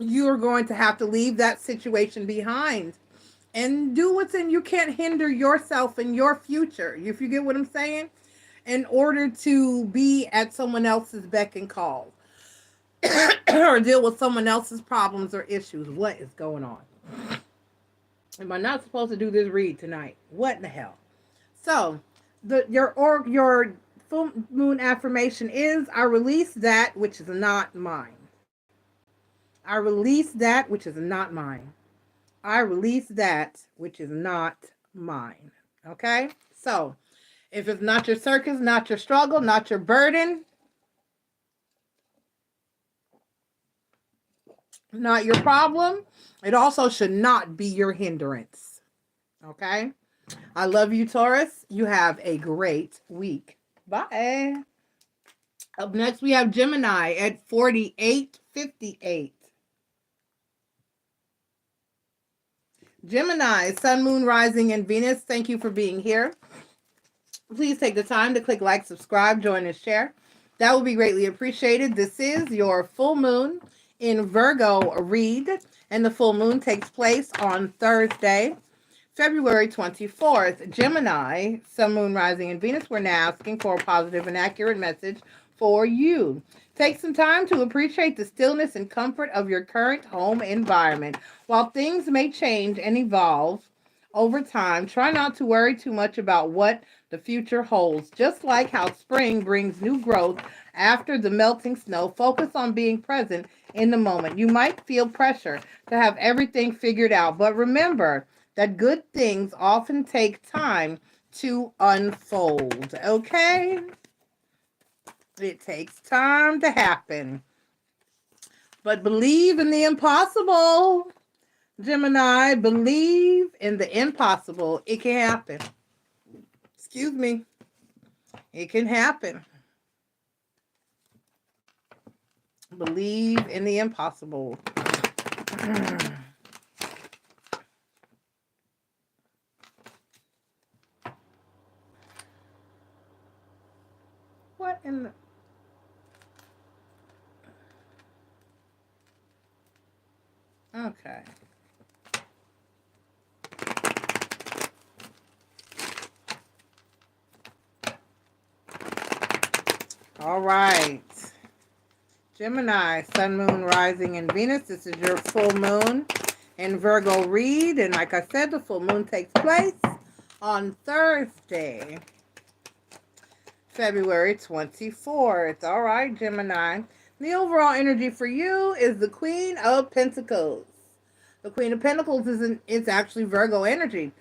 You're going to have to leave that situation behind and do what's in. You can't hinder yourself and your future, if you get what I'm saying, in order to be at someone else's beck and call or deal with someone else's problems or issues. What is going on? Am I not supposed to do this read tonight? What in the hell? So your full moon affirmation is, I release that which is not mine. I release that which is not mine. I release that which is not mine. Okay? So, if it's not your circus, not your struggle, not your burden, not your problem, it also should not be your hindrance. Okay? I love you, Taurus. You have a great week. Bye. Up next, we have Gemini at 4858. Gemini, Sun, Moon, Rising, and Venus, thank you for being here. Please take the time to click like, subscribe, join, and share. That will be greatly appreciated. This is your full moon in Virgo read, and the full moon takes place on Thursday, February 24th. Gemini, Sun, Moon, Rising, and Venus, we're now asking for a positive and accurate message for you. Take some time to appreciate the stillness and comfort of your current home environment. While things may change and evolve over time. Try not to worry too much about what the future holds. Just like how spring brings new growth after the melting snow, focus on being present in the moment. You might feel pressure to have everything figured out, but remember that good things often take time to unfold, okay? It takes time to happen. But believe in the impossible. Gemini, believe in the impossible. It can happen. Excuse me. It can happen. Believe in the impossible. What in the... Okay. All right. Gemini, Sun, Moon, Rising, and Venus. This is your full moon in Virgo read. And like I said, the full moon takes place on Thursday, February 24th. All right, Gemini. The overall energy for you is the Queen of Pentacles. The Queen of Pentacles is actually Virgo energy.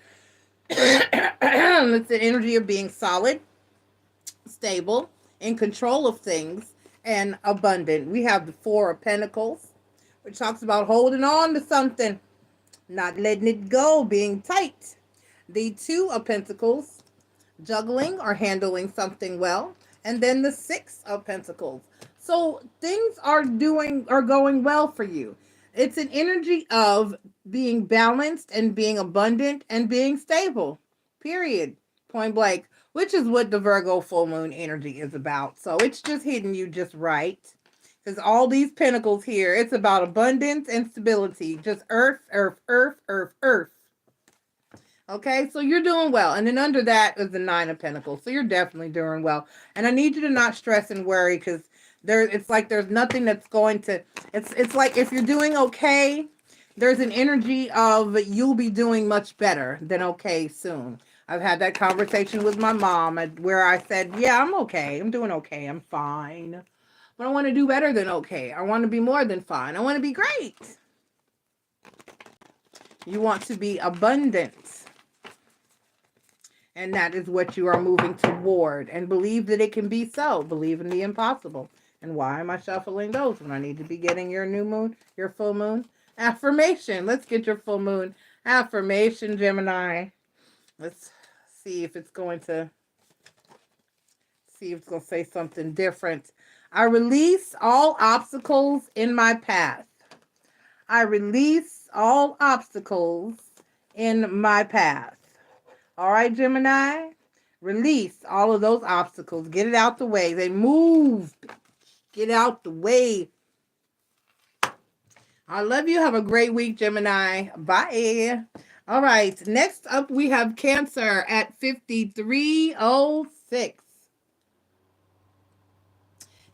It's the energy of being solid, stable, in control of things, and abundant. We have the Four of Pentacles, which talks about holding on to something, not letting it go, being tight. The Two of Pentacles, juggling or handling something well. And then the Six of Pentacles. So things are going well for you. It's an energy of being balanced and being abundant and being stable. Period. Point blank. Which is what the Virgo full moon energy is about. So it's just hitting you just right. Because all these pentacles here, it's about abundance and stability. Just earth, earth, earth, earth, earth. Okay, so you're doing well. And then under that is the Nine of Pentacles. So you're definitely doing well. And I need you to not stress and worry, because it's like there's nothing that's going to... It's like if you're doing okay, there's an energy of you'll be doing much better than okay soon. I've had that conversation with my mom where I said, yeah, I'm okay. I'm doing okay. I'm fine. But I want to do better than okay. I want to be more than fine. I want to be great. You want to be abundant. And that is what you are moving toward. And believe that it can be so. Believe in the impossible. And why am I shuffling those when I need to be getting your new moon, your full moon affirmation? Let's get your full moon affirmation, Gemini. Let's see if it's going to say something different. I release all obstacles in my path. I release all obstacles in my path. All right, Gemini? Release all of those obstacles. Get it out the way. They move. Get out the way. I love you. Have a great week, Gemini. Bye. All right. Next up, we have Cancer at 5306.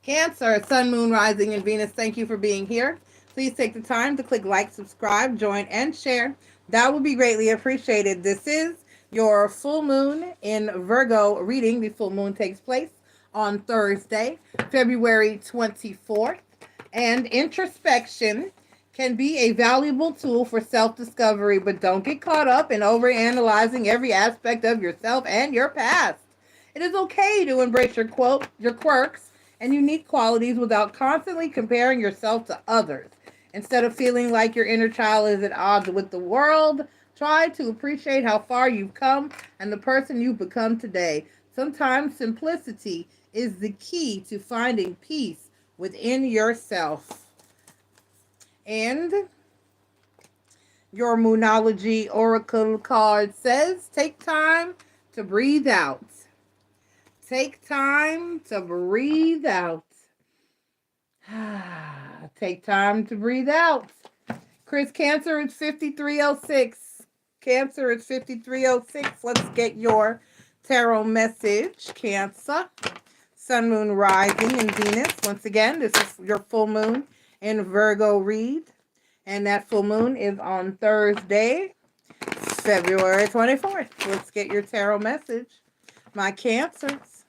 Cancer, Sun, Moon, Rising, and Venus, thank you for being here. Please take the time to click like, subscribe, join, and share. That would be greatly appreciated. This is your full moon in Virgo reading. The full moon takes place on Thursday, February 24th. And introspection can be a valuable tool for self-discovery, but don't get caught up in overanalyzing every aspect of yourself and your past. It is okay to embrace your quirks and unique qualities without constantly comparing yourself to others. Instead of feeling like your inner child is at odds with the world, try to appreciate how far you've come and the person you've become today. Sometimes simplicity is the key to finding peace within yourself. And your Moonology Oracle card says, take time to breathe out. Take time to breathe out. Take time to breathe out. Chris, Cancer is 5306. Cancer is 5306. Let's get your tarot message, Cancer. Sun, Moon, Rising, and Venus. Once again, this is your full moon in Virgo read. And that full moon is on Thursday, February 24th. Let's get your tarot message. My Cancers.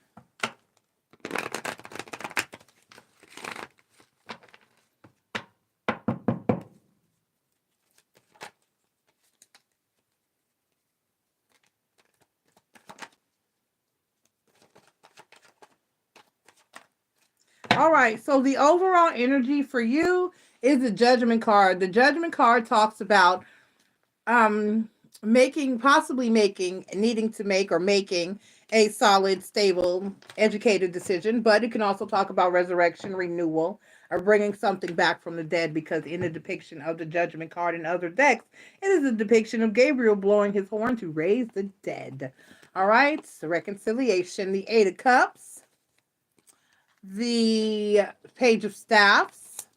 All right, so the overall energy for you is the Judgment card. The Judgment card talks about making, needing to make or making a solid, stable, educated decision, but it can also talk about resurrection, renewal, or bringing something back from the dead, because in the depiction of the Judgment card in other decks, it is a depiction of Gabriel blowing his horn to raise the dead. All right, so reconciliation, the Eight of Cups, the Page of Staffs,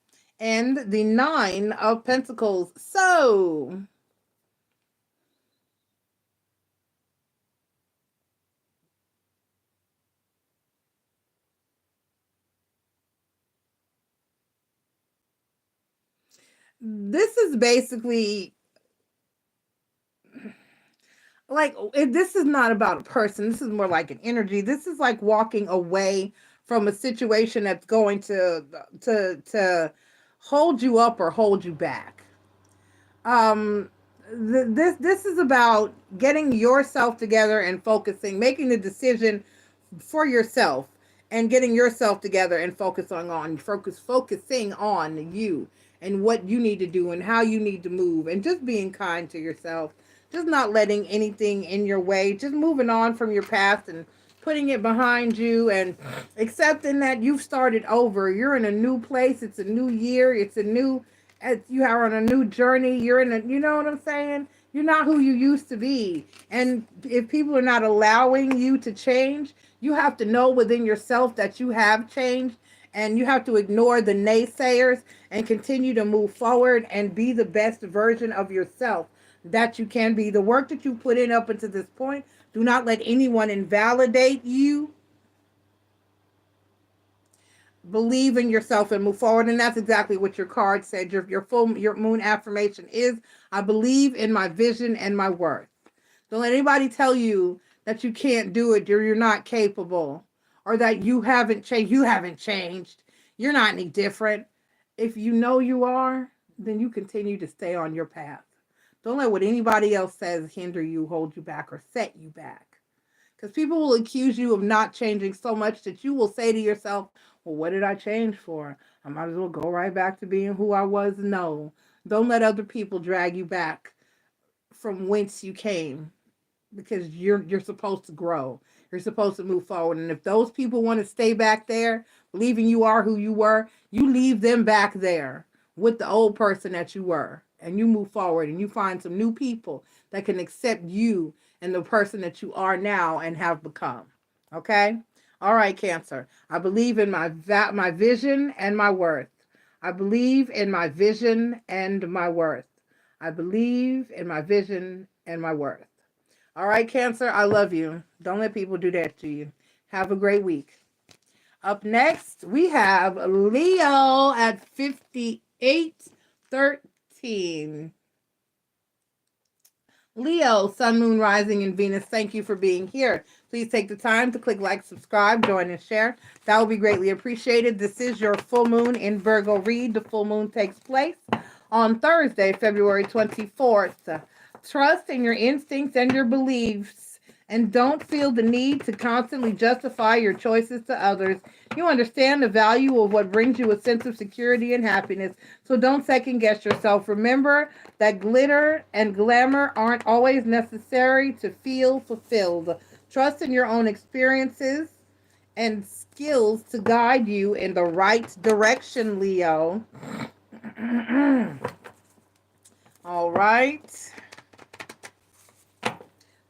and the Nine of Pentacles. So this is basically like, this is not about a person. This is more like an energy. This is like walking away from a situation that's going to hold you up or hold you back. This is about getting yourself together and focusing, making the decision for yourself, and getting yourself together and focusing on you and what you need to do and how you need to move, and just being kind to yourself, just not letting anything in your way, just moving on from your past and putting it behind you and accepting that you've started over. You're in a new place. It's a new year. You are on a new journey. You're in a, you know what I'm saying? You're not who you used to be. And if people are not allowing you to change, you have to know within yourself that you have changed, and you have to ignore the naysayers and continue to move forward and be the best version of yourself that you can be. The work that you put in up until this point, do not let anyone invalidate you. Believe in yourself and move forward. And that's exactly what your card said. Your moon affirmation is, I believe in my vision and my worth. Don't let anybody tell you that you can't do it, you're not capable, or that you haven't changed. You haven't changed. You're not any different. If you know you are, then you continue to stay on your path. Don't let what anybody else says hinder you, hold you back, or set you back. Because people will accuse you of not changing so much that you will say to yourself, well, what did I change for? I might as well go right back to being who I was. No, don't let other people drag you back from whence you came, because you're supposed to grow. You're supposed to move forward. And if those people want to stay back there, believing you are who you were, you leave them back there with the old person that you were. And you move forward and you find some new people that can accept you and the person that you are now and have become. Okay? All right, Cancer. I believe in my vision and my worth. I believe in my vision and my worth. I believe in my vision and my worth. All right, Cancer, I love you. Don't let people do that to you. Have a great week. Up next, we have Leo at 5813. Leo, Sun, Moon, Rising, and Venus, thank you for being here. Please take the time to click like, subscribe, join, and share. That will be greatly appreciated. This is your full moon in Virgo read. The full moon takes place on Thursday, February 24th. Trust in your instincts and your beliefs, and don't feel the need to constantly justify your choices to others. You understand the value of what brings you a sense of security and happiness, so don't second guess yourself. Remember that glitter and glamour aren't always necessary to feel fulfilled. Trust in your own experiences and skills to guide you in the right direction, Leo. All right.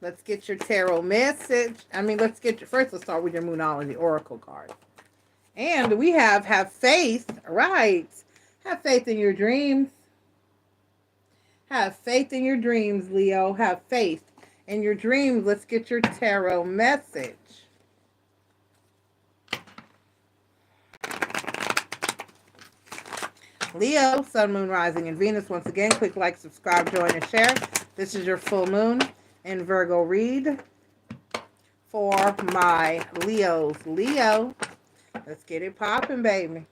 Let's get your tarot message. Let's start with your Moonology Oracle card. And we have faith, right? Have faith in your dreams. Have faith in your dreams, Leo. Have faith in your dreams. Let's get your tarot message. Leo, Sun, Moon, Rising, and Venus. Once again, click like, subscribe, join, and share. This is your full moon in Virgo read for my Leos. Leo, let's get it popping, baby.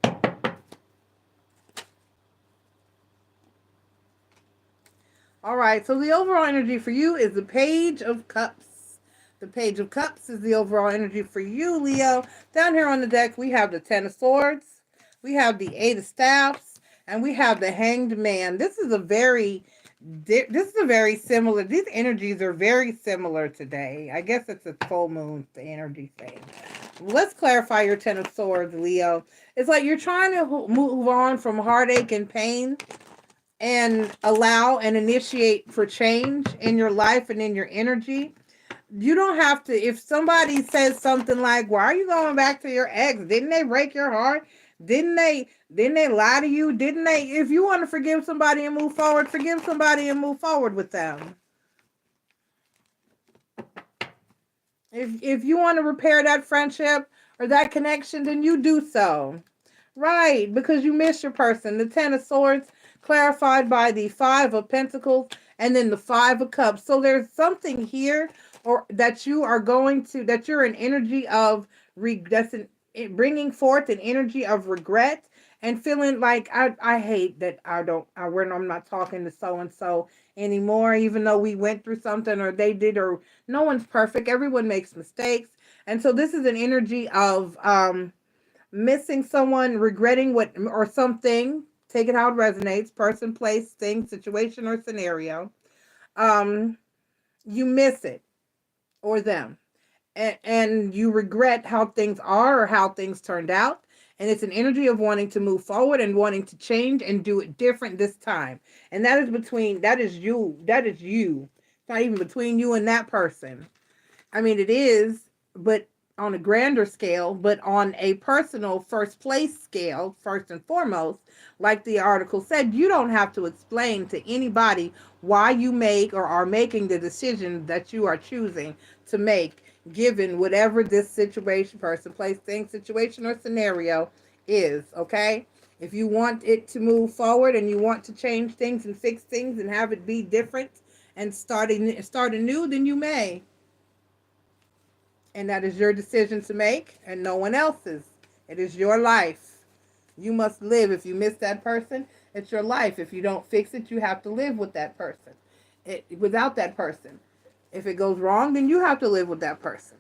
All right, so the overall energy for you is the Page of Cups. The Page of Cups is the overall energy for you, Leo. Down here on the deck, we have the Ten of Swords, we have the Eight of Staffs, and we have the Hanged Man. This is a very similar, these energies are very similar today. I guess it's a full moon, the energy thing. Let's clarify your Ten of Swords, Leo. It's like you're trying to move on from heartache and pain and allow and initiate for change in your life and in your energy. You don't have to, if somebody says something like, why are you going back to your ex? Didn't they break your heart? Didn't they lie to you? Didn't they? If you want to forgive somebody and move forward, forgive somebody and move forward with them. If you want to repair that friendship or that connection, then you do so. Right, because you miss your person. The Ten of Swords clarified by the Five of Pentacles and then the Five of Cups. So there's something here or that you are going to, that you're an energy of, bringing forth an energy of regret and feeling like, I hate that I'm not talking to so-and-so anymore, even though we went through something or they did, or no one's perfect. Everyone makes mistakes. And so this is an energy of, missing someone, regretting what or something, take it how it resonates, person, place, thing, situation, or scenario. You miss it or them, and you regret how things are or how things turned out. And it's an energy of wanting to move forward and wanting to change and do it different this time. And that is you. It's not even between you and that person. I mean, it is, but on a grander scale, but on a personal first place scale, first and foremost, like the article said, you don't have to explain to anybody why you make or are making the decision that you are choosing to make, given whatever this situation, person, place, thing, situation, or scenario is, okay? If you want it to move forward and you want to change things and fix things and have it be different and start anew, then you may. And that is your decision to make and no one else's. It is your life. You must live. If you miss that person, it's your life. If you don't fix it, you have to live with that person. Without that person. If it goes wrong, then you have to live with that person.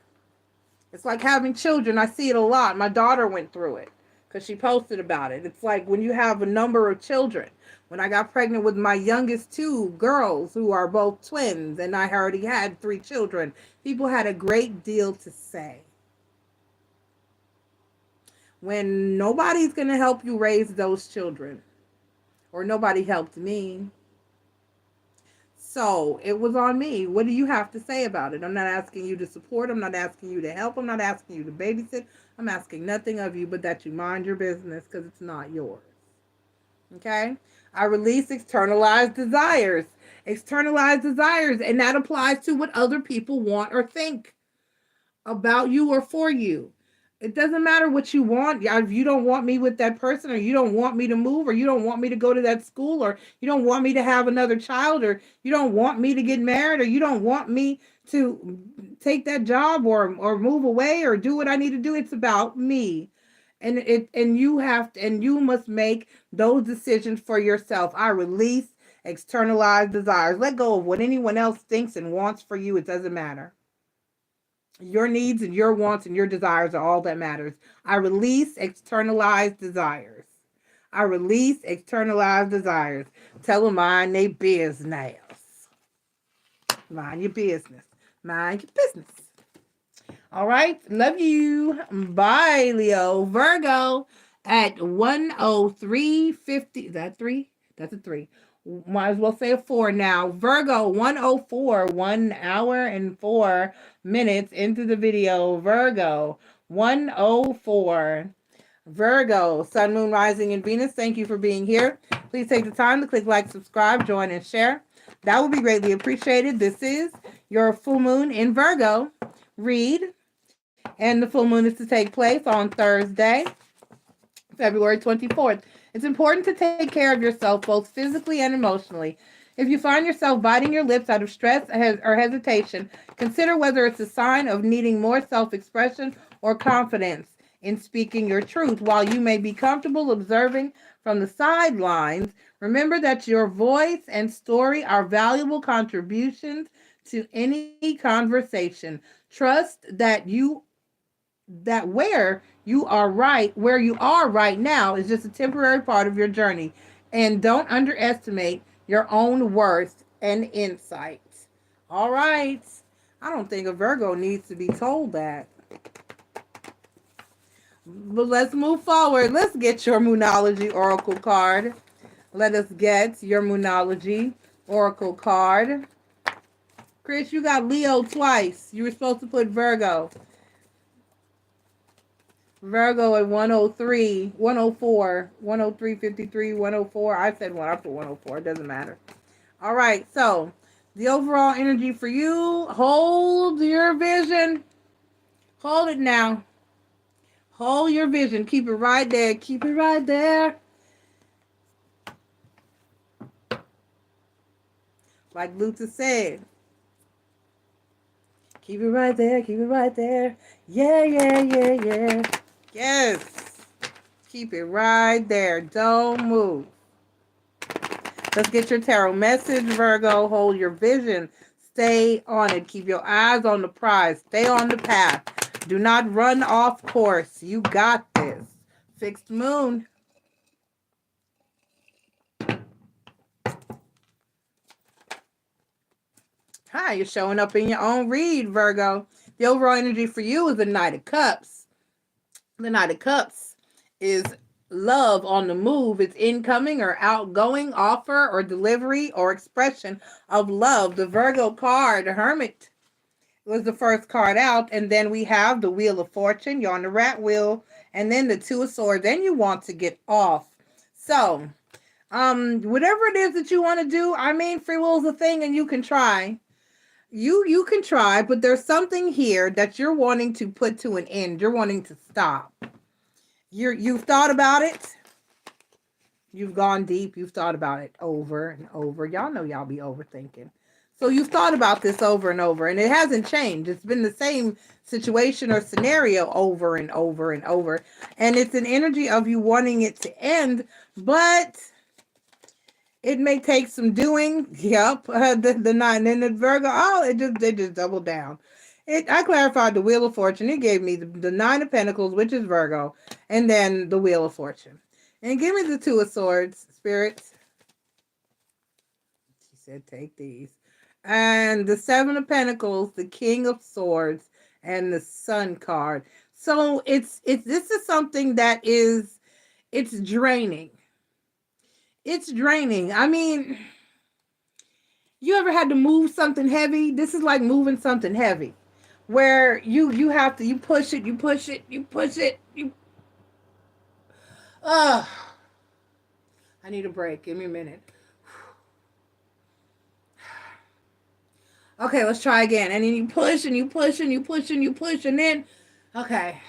It's like having children. I see it a lot. My daughter went through it because she posted about it. It's like when you have a number of children. When I got pregnant with my youngest two girls, who are both twins, and I already had 3 children, people had a great deal to say. When nobody's going to help you raise those children, or nobody helped me, so it was on me. What do you have to say about it? I'm not asking you to support. I'm not asking you to help. I'm not asking you to babysit. I'm asking nothing of you but that you mind your business, because it's not yours. Okay? I release externalized desires. Externalized desires, and that applies to what other people want or think about you or for you. It doesn't matter what you want. If you don't want me with that person, or you don't want me to move, or you don't want me to go to that school, or you don't want me to have another child, or you don't want me to get married, or you don't want me to take that job or move away or do what I need to do. It's about me. And you must make those decisions for yourself. I release externalized desires. Let go of what anyone else thinks and wants for you. It doesn't matter. Your needs and your wants and your desires are all that matters. I release externalized desires. I release externalized desires. Tell them mind their business. Mind your business. Mind your business. All right. Love you. Bye, Leo. Virgo at 103:50. Is that 3? That's a 3. Might as well say a 4 now. Virgo 104, 1 hour and 4 minutes into the video. Virgo 104. Virgo, Sun, Moon, Rising, and Venus. Thank you for being here. Please take the time to click like, subscribe, join, and share. That would be greatly appreciated. This is your full moon in Virgo read. And the full moon is to take place on Thursday, February 24th. It's important to take care of yourself both physically and emotionally. If you find yourself biting your lips out of stress or hesitation, consider whether it's a sign of needing more self-expression or confidence in speaking your truth. While you may be comfortable observing from the sidelines, remember that your voice and story are valuable contributions to any conversation. Trust that where you are right now is just a temporary part of your journey, and don't underestimate your own worth and insight. All right. I don't think a Virgo needs to be told that. But let's move forward. Let's get your Moonology Oracle card. Let us get your Moonology Oracle card. Chris, you got Leo twice. You were supposed to put Virgo. Virgo at 103, 104, 103, 53, 104. I said one. I put 104. It doesn't matter. All right. So the overall energy for you, hold your vision. Hold it now. Hold your vision. Keep it right there. Keep it right there. Like Luther said. Keep it right there. Keep it right there. Yeah, yeah, yeah, yeah. Yes. Keep it right there. Don't move. Let's get your tarot message, Virgo. Hold your vision. Stay on it. Keep your eyes on the prize. Stay on the path. Do not run off course. You got this. Fixed moon. Hi, you're showing up in your own read, Virgo. The overall energy for you is the Knight of Cups. The Knight of Cups is love on the move. It's incoming or outgoing offer or delivery or expression of love. The Virgo card, the Hermit, was the first card out. And then we have the Wheel of Fortune. You're on the rat wheel. And then the Two of Swords. And you want to get off. So, whatever it is that you want to do, I mean, free will is a thing and you can try. You can try, but there's something here that you're wanting to put to an end. You're wanting to stop. You've thought about it. You've gone deep. You've thought about it over and over. Y'all know y'all be overthinking. So you've thought about this over and over, and it hasn't changed. It's been the same situation or scenario over and over and over. And it's an energy of you wanting it to end, but it may take some doing. Yep. The nine and the Virgo. Oh, they just doubled down. I clarified the Wheel of Fortune. It gave me the Nine of Pentacles, which is Virgo, and then the Wheel of Fortune. And give me the Two of Swords, spirits. She said, take these. And the Seven of Pentacles, the King of Swords, and the Sun card. So this is something that it's draining. It's draining. I mean, you ever had to move something heavy? This is like moving something heavy, where you push it. I need a break. Give me a minute. Okay, let's try again. And then you push and you push and you push and you push and then, okay.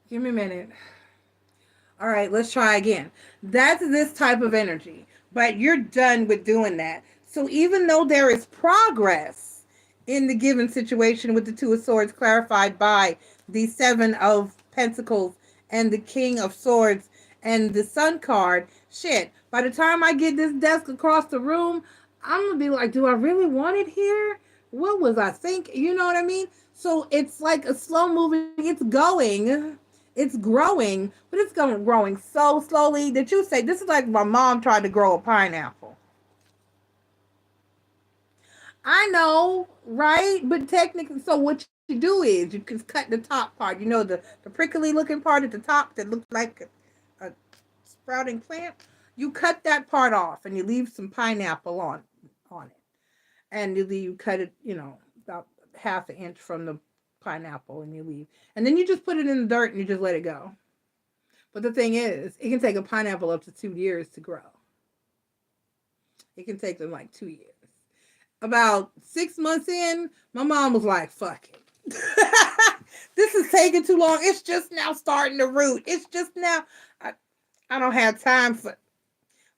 Give me a minute. All right, let's try again. That's this type of energy, but you're done with doing that. So even though there is progress in the given situation with the Two of Swords clarified by the Seven of Pentacles and the King of Swords and the Sun card, shit, by the time I get this desk across the room, I'm going to be like, do I really want it here? What was I thinking? You know what I mean? So it's like a slow moving, it's going. It's growing, but it's growing so slowly that you say, this is like my mom tried to grow a pineapple. I know, right? But technically, so what you do is you can cut the top part. You know, the prickly looking part at the top that looks like a sprouting plant. You cut that part off and you leave some pineapple on it. And you cut it, about half an inch from the pineapple and you leave. And then you just put it in the dirt and you just let it go. But the thing is, it can take a pineapple up to 2 years to grow. It can take them like 2 years. About 6 months in, my mom was like, fuck it. This is taking too long. It's just now starting to root. It's just now. I don't have time for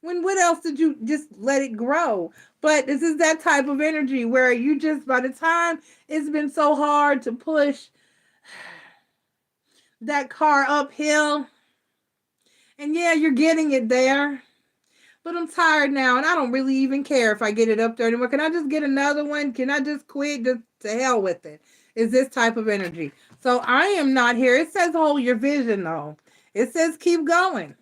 When what else did you just let it grow? But this is that type of energy where you just, by the time it's been so hard to push that car uphill, and yeah, you're getting it there, but I'm tired now, and I don't really even care if I get it up there anymore. Can I just get another one? Can I just quit? Just to hell with it. Is this type of energy. So I am not here. It says hold your vision, though. It says keep going.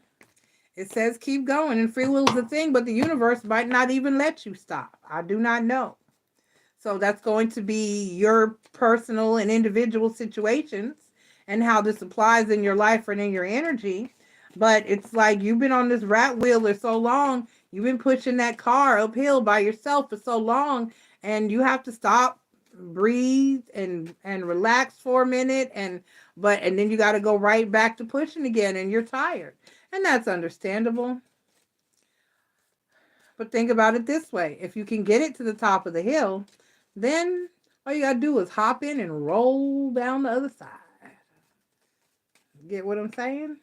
It says keep going, and free will is a thing, but the universe might not even let you stop. I do not know. So that's going to be your personal and individual situations and how this applies in your life and in your energy. But it's like you've been on this rat wheel for so long. You've been pushing that car uphill by yourself for so long, and you have to stop, breathe, and relax for a minute, and then you got to go right back to pushing again, and you're tired, and that's understandable. But think about it this way: if you can get it to the top of the hill, then all you gotta do is hop in and roll down the other side. Get what I'm saying?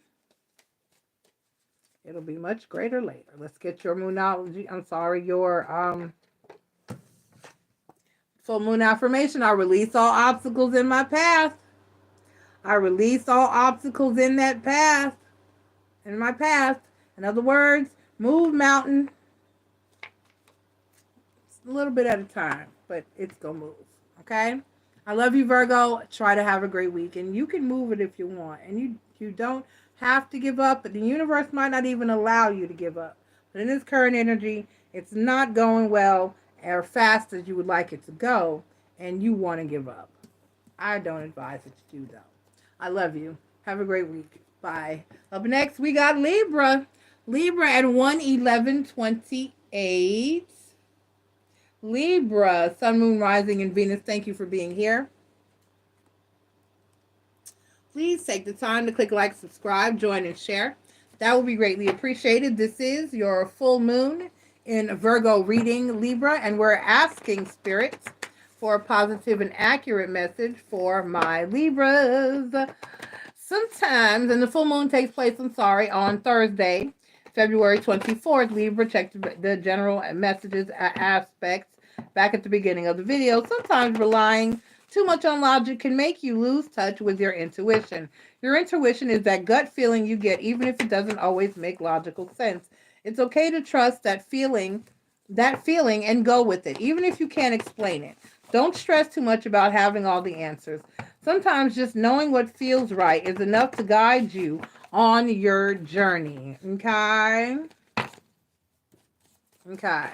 It'll be much greater later. Let's get your moonology. I'm sorry, your full moon affirmation. I release all obstacles in my path. I release all obstacles in that path. In my path. In other words, move mountain. A little bit at a time, but it's gonna move. Okay? I love you, Virgo. Try to have a great week. And you can move it if you want. And you don't have to give up, but the universe might not even allow you to give up. But in this current energy, it's not going well or fast as you would like it to go, and you want to give up. I don't advise that you do, though. I love you. Have a great week. Bye. Up next, we got Libra. Libra at 1/11/28. Libra, Sun, Moon, Rising, and Venus, thank you for being here. Please take the time to click like, subscribe, join, and share. That will be greatly appreciated. This is your full moon in Virgo reading, Libra, and we're asking Spirit for a positive and accurate message for my Libras. Sometimes, and the full moon takes place, on Thursday, February 24th. Libra, check the general messages aspects back at the beginning of the video. Sometimes relying too much on logic can make you lose touch with your intuition. Your intuition is that gut feeling you get, even if it doesn't always make logical sense. It's okay to trust that feeling, and go with it, even if you can't explain it. Don't stress too much about having all the answers. Sometimes just knowing what feels right is enough to guide you on your journey. Okay? Okay.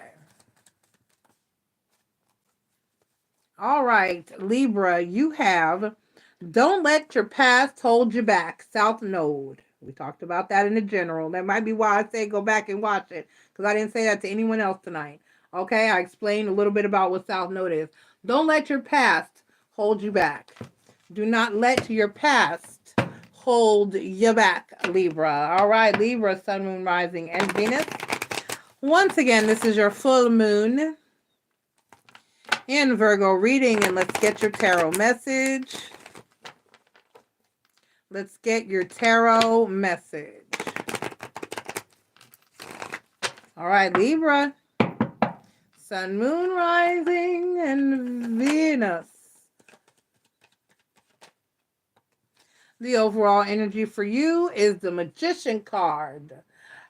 All right, Libra, you have don't let your past hold you back. South Node. We talked about that in the general. That might be why I say go back and watch it, because I didn't say that to anyone else tonight. Okay, I explained a little bit about what South Node is. Don't let your past hold you back. Do not let your past hold you back, Libra. All right, Libra, Sun, Moon, Rising, and Venus. Once again, this is your full moon in Virgo reading, and let's get your tarot message. Let's get your tarot message. All right, Libra, Sun, Moon, Rising, and Venus. The overall energy for you is the Magician card.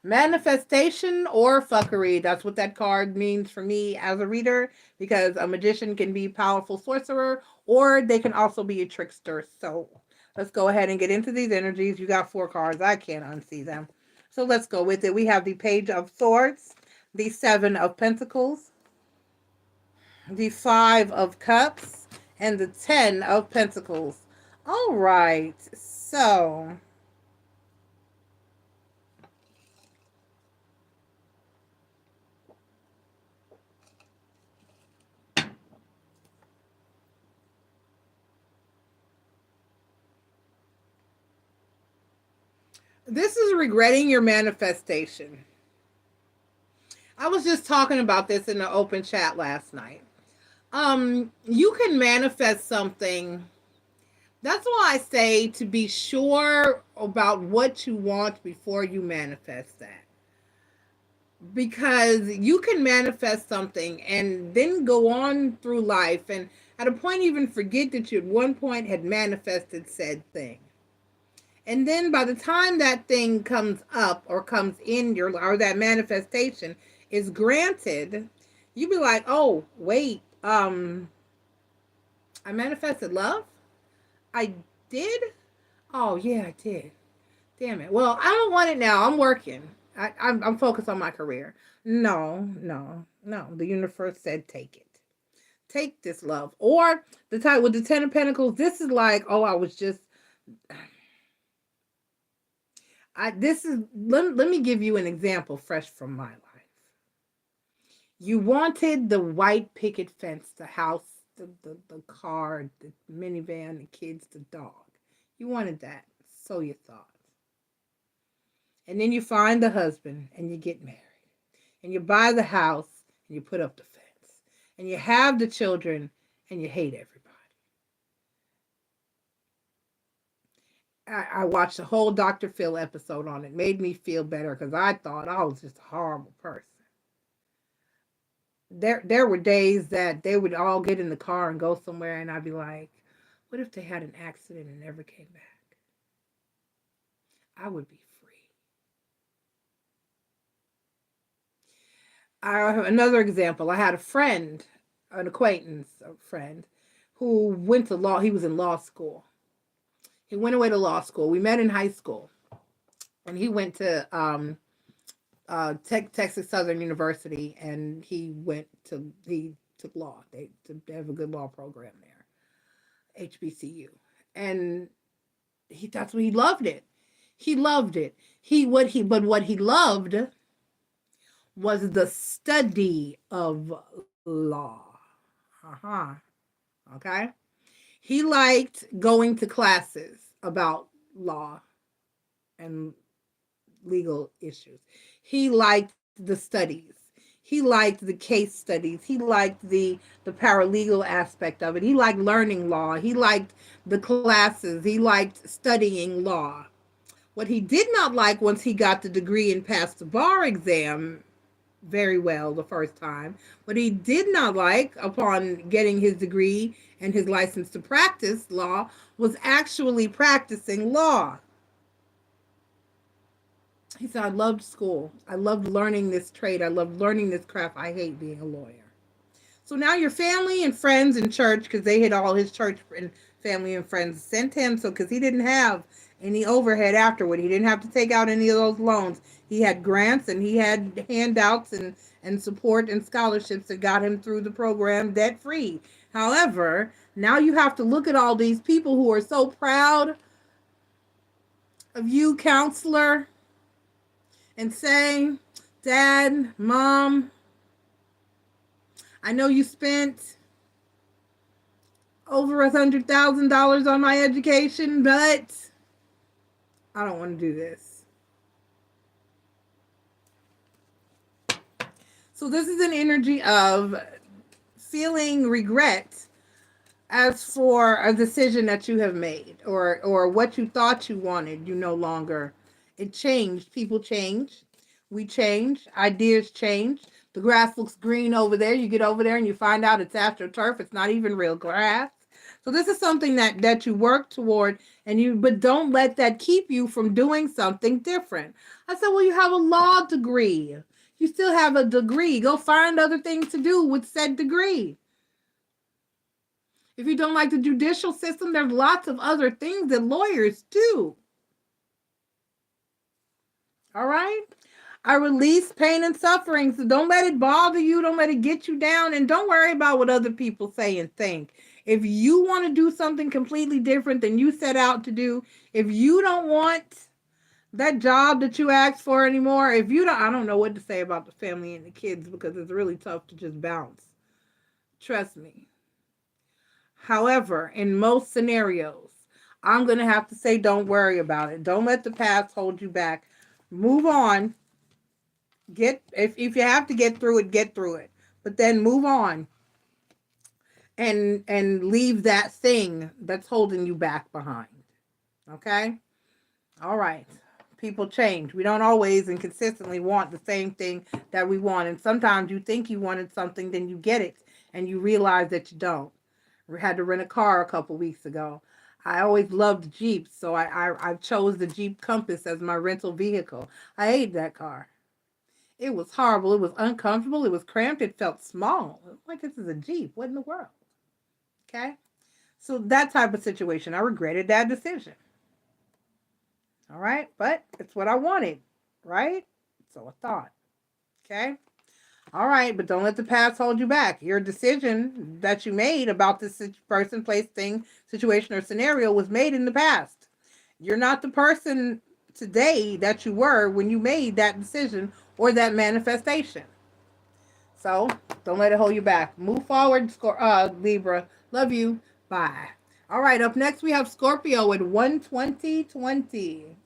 Manifestation or fuckery. That's what that card means for me as a reader, because a magician can be a powerful sorcerer, or they can also be a trickster. So let's go ahead and get into these energies. You got 4 cards. I can't unsee them. So let's go with it. We have the Page of Swords, the 7 of Pentacles, the 5 of Cups, and the 10 of Pentacles. All right, so this is regretting your manifestation. I was just talking about this in the open chat last night. You can manifest something. That's why I say to be sure about what you want before you manifest that. because you can manifest something and then go on through life and at a point even forget that you at one point had manifested said thing. And then by the time that thing comes up or comes in your, or that manifestation is granted, you be like, oh, wait, I manifested love? I did? Oh, yeah, I did. Damn it. Well, I don't want it now. I'm working. I'm focused on my career. No, no, no. The universe said take it. Take this love. Or the type with the Ten of Pentacles, this is like, oh, I was just this is let me give you an example fresh from my life. You wanted the white picket fence, the house, the car, the minivan, the kids, the dog. You wanted that. So you thought. And then you find the husband and you get married. And you buy the house and you put up the fence. And you have the children and you hate everybody. I watched the whole Dr. Phil episode on it. Made me feel better because I thought I was just a horrible person. There were days that they would all get in the car and go somewhere and I'd be like, what if they had an accident and never came back? I would be free. I have another example. I had a friend, an acquaintance, a friend, who went to law. He was in law school. He went away to law school. We met in high school. And he went to Texas Southern University, and he took law. They have a good law program there, HBCU, and that's what he loved it. He loved it. What he loved was the study of law. Okay. He liked going to classes about law and legal issues. He liked the studies. He liked the case studies. He liked the paralegal aspect of it. He liked learning law. He liked the classes. He liked studying law. What he did not like once he got the degree and passed the bar exam very well the first time, what he did not like upon getting his degree and his license to practice law was actually practicing law. He said, I loved school. I loved learning this trade. I loved learning this craft. I hate being a lawyer. So now your family and friends in church, because they had all his church and family and friends sent him, so because he didn't have any overhead afterward. He didn't have to take out any of those loans. He had grants and he had handouts and support and scholarships that got him through the program debt free. However, now you have to look at all these people who are so proud of you, counselor, and say, Dad, Mom, I know you spent over $100,000 on my education, but I don't want to do this. So this is an energy of feeling regret as for a decision that you have made, or what you thought you wanted, you no longer. It changed. People change. We change. Ideas change. The grass looks green over there. You get over there and you find out it's astroturf. It's not even real grass. So this is something that you work toward, but don't let that keep you from doing something different. I said, well, you have a law degree. You still have a degree. Go find other things to do with said degree. If you don't like the judicial system, there's lots of other things that lawyers do. All right? I release pain and suffering, so don't let it bother you. Don't let it get you down, and don't worry about what other people say and think. If you want to do something completely different than you set out to do, if you don't want that job that you asked for anymore, if you don't, I don't know what to say about the family and the kids because it's really tough to just bounce. Trust me. However, in most scenarios, I'm going to have to say don't worry about it. Don't let the past hold you back. Move on. If you have to get through it. But then move on. And leave that thing that's holding you back behind. Okay? All right. People change. We don't always and consistently want the same thing that we want. And sometimes you think you wanted something, then you get it, and you realize that you don't. We had to rent a car a couple weeks ago. I always loved Jeeps, so I chose the Jeep Compass as my rental vehicle. I hated that car. It was horrible. It was uncomfortable. It was cramped. It felt small. Like, this is a Jeep. What in the world? Okay? So that type of situation, I regretted that decision. All right? But it's what I wanted, right? So I thought. Okay? All right, but don't let the past hold you back. Your decision that you made about this person, place, thing, situation, or scenario was made in the past. You're not the person today that you were when you made that decision or that manifestation. So don't let it hold you back. Move forward, Libra. Love you. Bye. All right, up next we have Scorpio at 12020.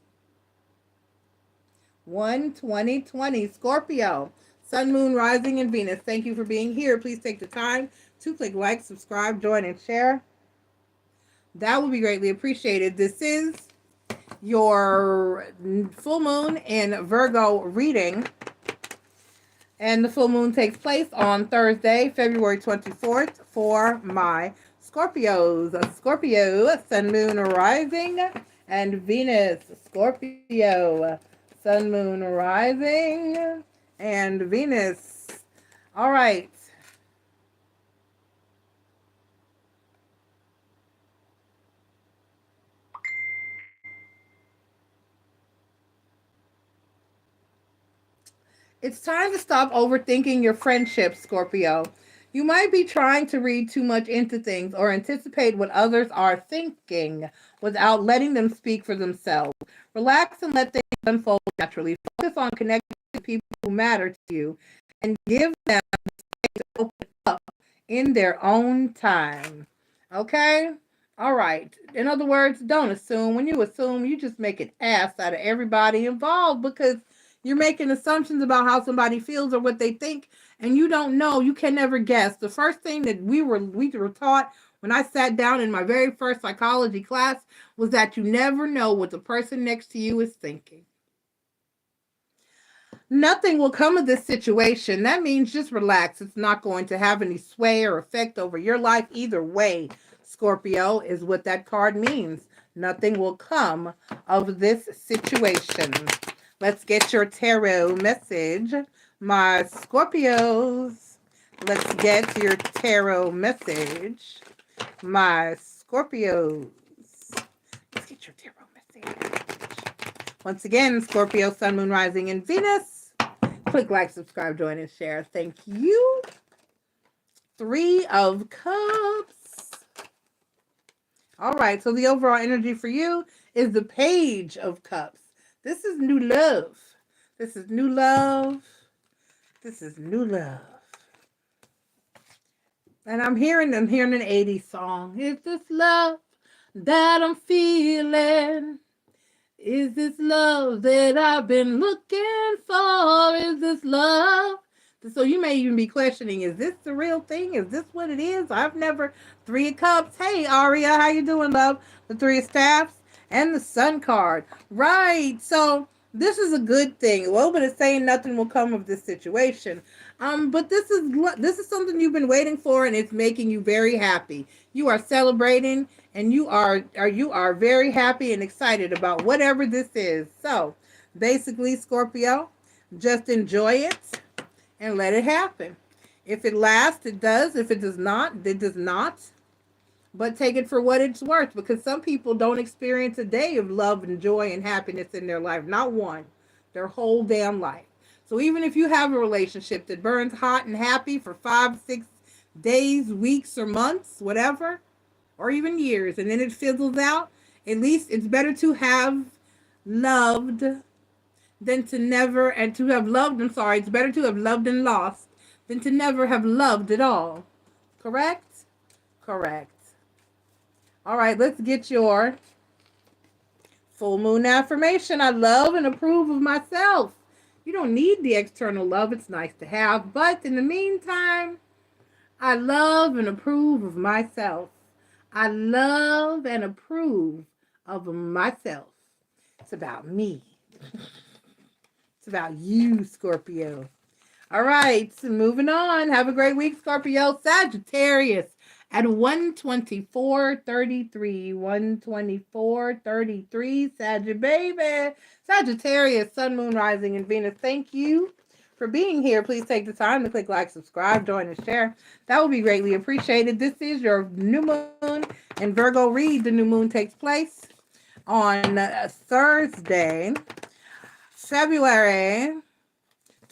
12020. Scorpio. Sun, Moon, Rising, and Venus. Thank you for being here. Please take the time to click like, subscribe, join, and share. That would be greatly appreciated. This is your full moon in Virgo reading. And the full moon takes place on Thursday, February 24th for my Scorpios. Scorpio, Sun, Moon, Rising, and Venus. Scorpio, Sun, Moon, Rising, and Venus. All right. It's time to stop overthinking your friendships, Scorpio. You might be trying to read too much into things or anticipate what others are thinking without letting them speak for themselves. Relax and let things unfold naturally. Focus on connecting to people who matter to you and give them the space to open up in their own time. Okay? All right. In other words, don't assume. When you assume, you just make an ass out of everybody involved because you're making assumptions about how somebody feels or what they think, and you don't know. You can never guess. The first thing that we were taught when I sat down in my very first psychology class was that you never know what the person next to you is thinking. Nothing will come of this situation. That means just relax. It's not going to have any sway or effect over your life either way. Scorpio is what that card means. Nothing will come of this situation. Let's get your tarot message, my Scorpios. Let's get your tarot message, my Scorpios. Let's get your tarot message. Once again, Scorpio, Sun, Moon, Rising, and Venus. Click like, subscribe, join, and share. Thank you. 3 of Cups. All right, so the overall energy for you is the Page of Cups. This is new love. This is new love. This is new love. And I'm hearing an 80s song. Is this love that I'm feeling? Is this love that I've been looking for? Is this love? So you may even be questioning, is this the real thing? Is this what it is? I've never... 3 of Cups. Hey, Aria, how you doing, love? The 3 of Staffs and the Sun card. Right. So this is a good thing. Well, but it's saying nothing will come of this situation. But this is something you've been waiting for, and it's making you very happy. You are celebrating, and you are very happy and excited about whatever this is. So basically, Scorpio, just enjoy it and let it happen. If it lasts, it does. If it does not, it does not. But take it for what it's worth, because some people don't experience a day of love and joy and happiness in their life. Not one. Their whole damn life. So even if you have a relationship that burns hot and happy for 5, 6 days, weeks, or months, whatever, or even years, and then it fizzles out, at least it's better to have loved than to never, and to have loved, it's better to have loved and lost than to never have loved at all. Correct? Correct. All right, let's get your full moon affirmation. I love and approve of myself. You don't need the external love. It's nice to have. But in the meantime, I love and approve of myself. I love and approve of myself. It's about me. It's about you, Scorpio. All right, so moving on. Have a great week, Scorpio. Sagittarius at 124.33. 124.33. Sagittarius, baby. Sagittarius, Sun, Moon, Rising, and Venus. Thank you for being here. Please take the time to click like, subscribe, join, and share. That will be greatly appreciated. This is your new moon and Virgo read. The new moon takes place on Thursday, February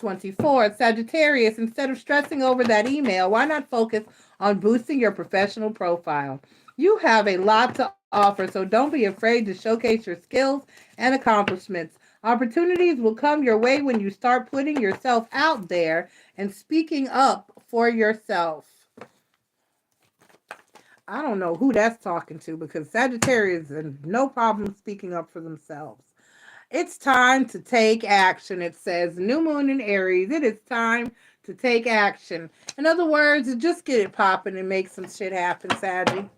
24th. Sagittarius, instead of stressing over that email, why not focus on boosting your professional profile? You have a lot to offer, so don't be afraid to showcase your skills and accomplishments. Opportunities will come your way when you start putting yourself out there and speaking up for yourself. I don't know who that's talking to, because Sagittarius has no problem speaking up for themselves. It's time to take action. It says new moon in Aries. It is time to take action. In other words, just get it popping and make some shit happen, Saggy.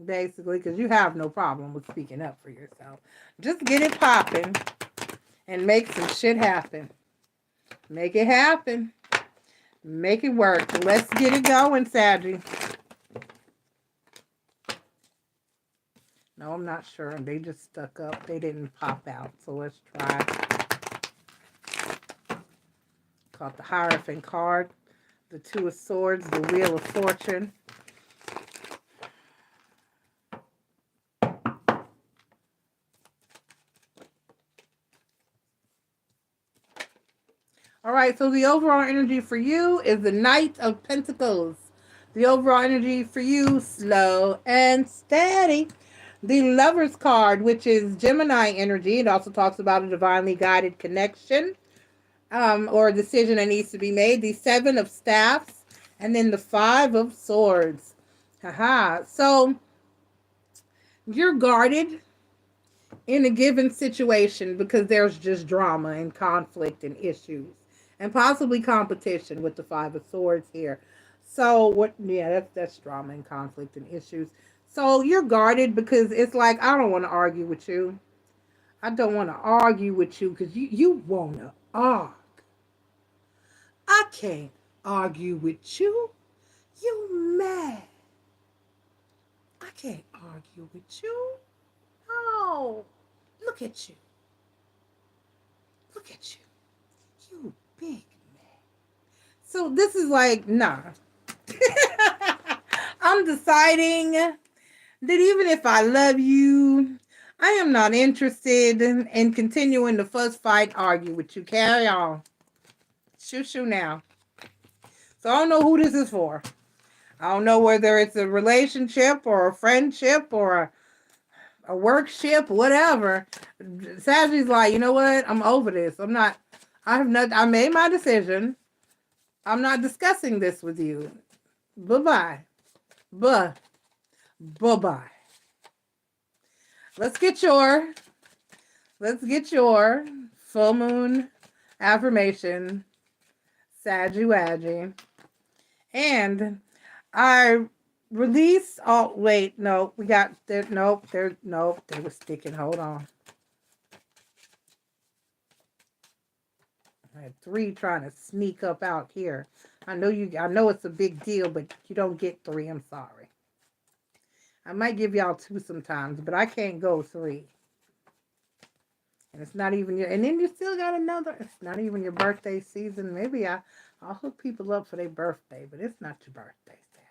Basically, because you have no problem with speaking up for yourself. Just get it popping and make some shit happen. Make it happen. Make it work. Let's get it going, Saggy. No, I'm not sure. They just stuck up. They didn't pop out. So let's try. Caught the Hierophant card, the Two of Swords, the Wheel of Fortune. All right, so the overall energy for you is the Knight of Pentacles. The overall energy for you, slow and steady. The Lover's card, which is Gemini energy. It also talks about a divinely guided connection or a decision that needs to be made. The Seven of Staffs, and then the Five of Swords. Haha. So you're guarded in a given situation because there's just drama and conflict and issues and possibly competition with the Five of Swords here. So what? Yeah, that's drama and conflict and issues. So you're guarded because it's like, I don't want to argue with you. I don't want to argue with you because you want to argue. I can't argue with you. You mad. I can't argue with you. Oh, look at you. Look at you. You big man. So this is like, nah. I'm deciding that even if I love you, I am not interested in continuing to fuss, fight, argue with you. Carry on. Shoo now. So I don't know who this is for. I don't know whether it's a relationship or a friendship or a workship, whatever. Sagittarius like, you know what? I'm over this. I made my decision. I'm not discussing this with you. Bye-bye. Bye-bye. Let's get your full moon affirmation, Saggy. And I release, oh wait, no, we got there, nope, they were sticking. Hold on. I had 3 trying to sneak up out here. I know it's a big deal, but you don't get 3. I'm sorry. I might give y'all 2 sometimes, but I can't go 3. And it's not even and then you still got another. It's not even your birthday season. Maybe I'll hook people up for their birthday, but it's not your birthday, Sag.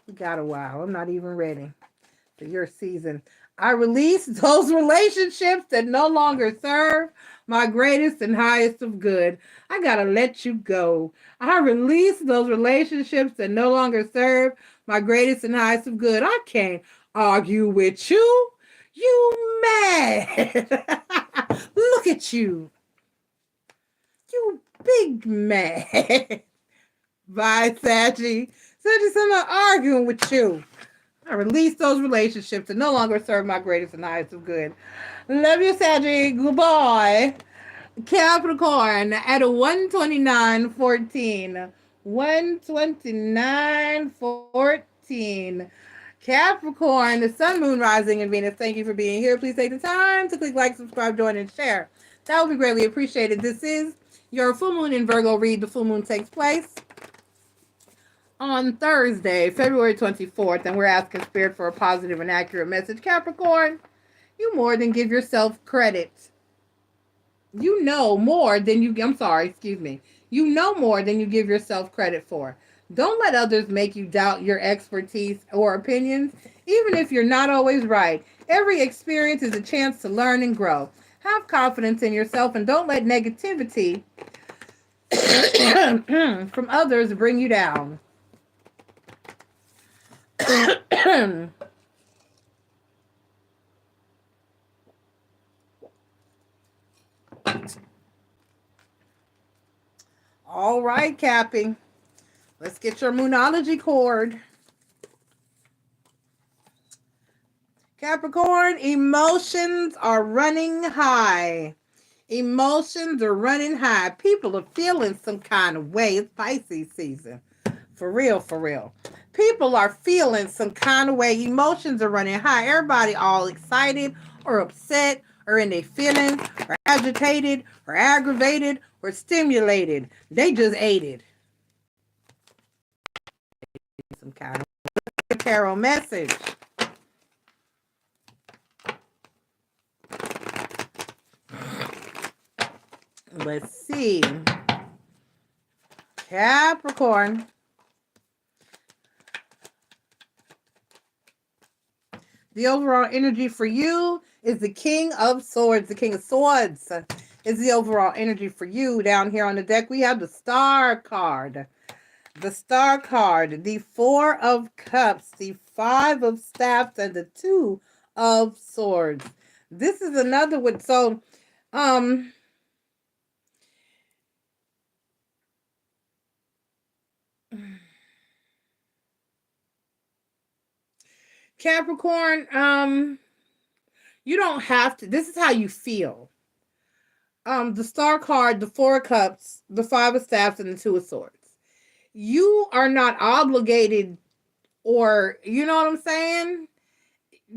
We got a while. I'm not even ready for your season. I release those relationships that no longer serve my greatest and highest of good. I gotta let you go. I release those relationships that no longer serve my greatest and highest of good. I can't argue with you. You mad. Look at you. You big mad. Bye, Saggy. Saggy, I'm not arguing with you. I release those relationships that no longer serve my greatest and highest of good. Love you, Saggy. Goodbye. Capricorn at 129.14. 129.14. Capricorn, the sun, moon, rising, and Venus. Thank you for being here. Please take the time to click like, subscribe, join, and share. That would be greatly appreciated. This is your full moon in Virgo read. The full moon takes place on Thursday, February 24th, and we're asking Spirit for a positive and accurate message. Capricorn, you more than give yourself credit. You know more than you, you know more than you give yourself credit for. Don't let others make you doubt your expertise or opinions, even if you're not always right. Every experience is a chance to learn and grow. Have confidence in yourself and don't let negativity from others bring you down. All right, Cappy. Let's get your Moonology cord. Capricorn, emotions are running high. Emotions are running high. People are feeling some kind of way. It's Pisces season. For real, for real. People are feeling some kind of way. Emotions are running high. Everybody all excited or upset or in their feelings or agitated or aggravated or stimulated. They just ate it. Some kind of tarot message. Let's see. Capricorn. The overall energy for you is the King of Swords. The King of Swords is the overall energy for you. Down here on the deck, we have the Star card. The Star card, the Four of Cups, the Five of Staffs, and the Two of Swords. This is another one. So, Capricorn, you don't have to. This is how you feel. The Star card, the Four of Cups, the Five of Staffs, and the Two of Swords. You are not obligated, or you know what I'm saying?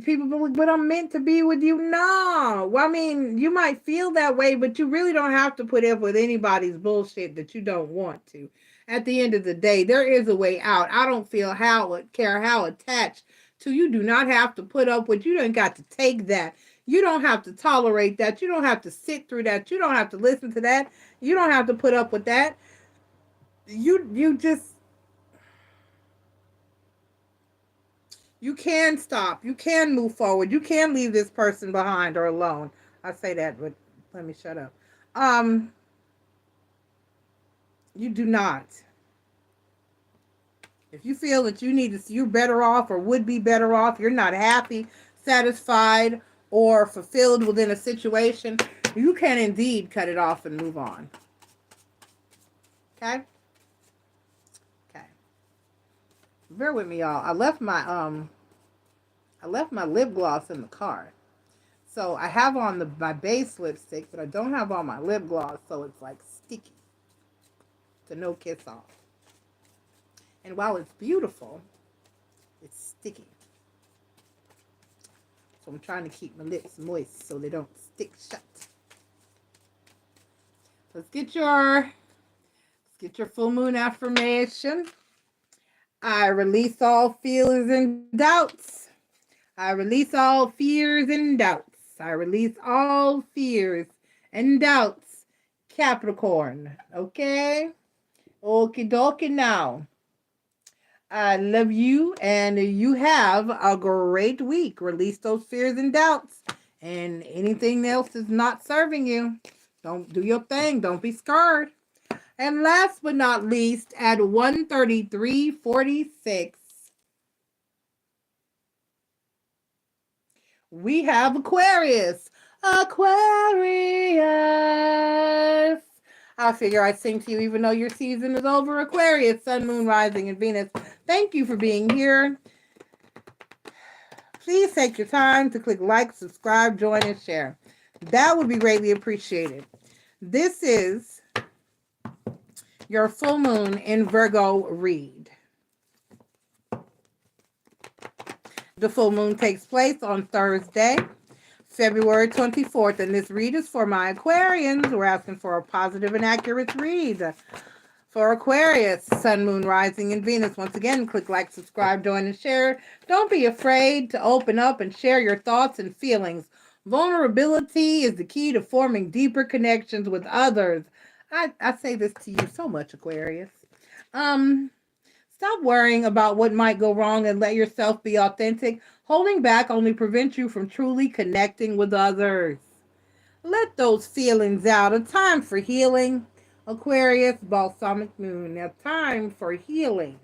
People be like, but I'm meant to be with you. No. Well, I mean, you might feel that way, but you really don't have to put up with anybody's bullshit that you don't want to. At the end of the day, there is a way out. I don't care how attached to you. Do not have to put up with. You don't got to take that. You don't have to tolerate that. You don't have to sit through that. You don't have to listen to that. You don't have to put up with that. You just, you can stop. You can move forward. You can leave this person behind or alone. I say that, but let me shut up. You do not. If you feel that you need to, you're better off or would be better off, you're not happy, satisfied, or fulfilled within a situation, you can indeed cut it off and move on. Okay? Okay. Bear with me, y'all. I left my lip gloss in the car. So I have on my base lipstick, but I don't have on my lip gloss, so it's like sticky. It's a no kiss off. And while it's beautiful, it's sticky. So I'm trying to keep my lips moist so they don't stick shut. Let's get your full moon affirmation. I release all fears and doubts. I release all fears and doubts. I release all fears and doubts. Capricorn. Okay? Okie dokie now. I love you, and you have a great week. Release those fears and doubts, and anything else is not serving you. Don't do your thing. Don't be scared. And last but not least, at 1:33:46, we have Aquarius. Aquarius. I figure I sing to you even though your season is over. Aquarius, Sun, Moon, Rising, and Venus. Thank you for being here. Please take your time to click like, subscribe, join, and share. That would be greatly appreciated. This is your full moon in Virgo read. The full moon takes place on Thursday, February 24th, and this read is for my Aquarians. We're asking for a positive and accurate read. For Aquarius, Sun, Moon, Rising, and Venus. Once again, click like, subscribe, join, and share. Don't be afraid to open up and share your thoughts and feelings. Vulnerability is the key to forming deeper connections with others. I say this to you so much, Aquarius. Stop worrying about what might go wrong and let yourself be authentic. Holding back only prevents you from truly connecting with others. Let those feelings out. A time for healing. Aquarius, balsamic moon. Now, time for healing.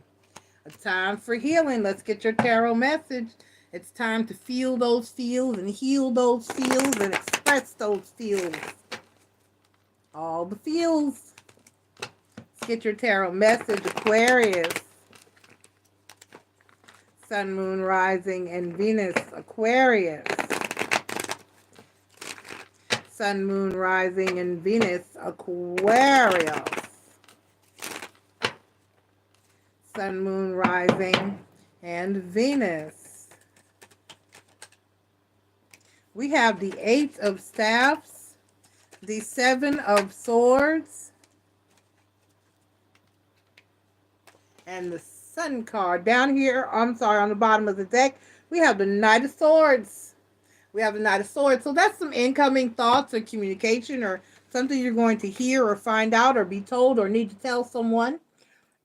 A time for healing. Let's get your tarot message. It's time to feel those feels and heal those feels and express those feels. All the feels. Let's get your tarot message, Aquarius. Sun, Moon, Rising, and Venus, Aquarius. Sun, Moon, Rising, and Venus, Aquarius. Sun, Moon, Rising, and Venus. We have the Eight of Staffs, the Seven of Swords, and the Sun card. Down here, on the bottom of the deck, we have the Knight of Swords. We have the Knight of Swords. So that's some incoming thoughts or communication or something you're going to hear or find out or be told or need to tell someone.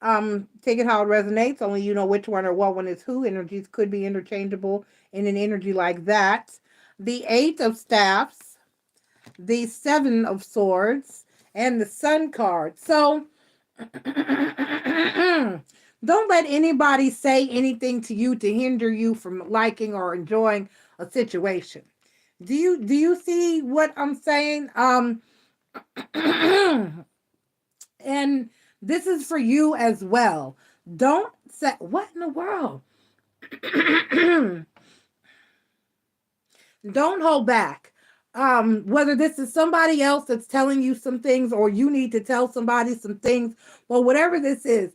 Take it how it resonates. Only you know which one or what one is who. Energies could be interchangeable in an energy like that. The Eight of Staffs, the Seven of Swords, and the Sun card. So don't let anybody say anything to you to hinder you from liking or enjoying a situation. Do you see what I'm saying? And this is for you as well. Don't say, what in the world? Don't hold back. Whether this is somebody else that's telling you some things or you need to tell somebody some things, well, whatever this is,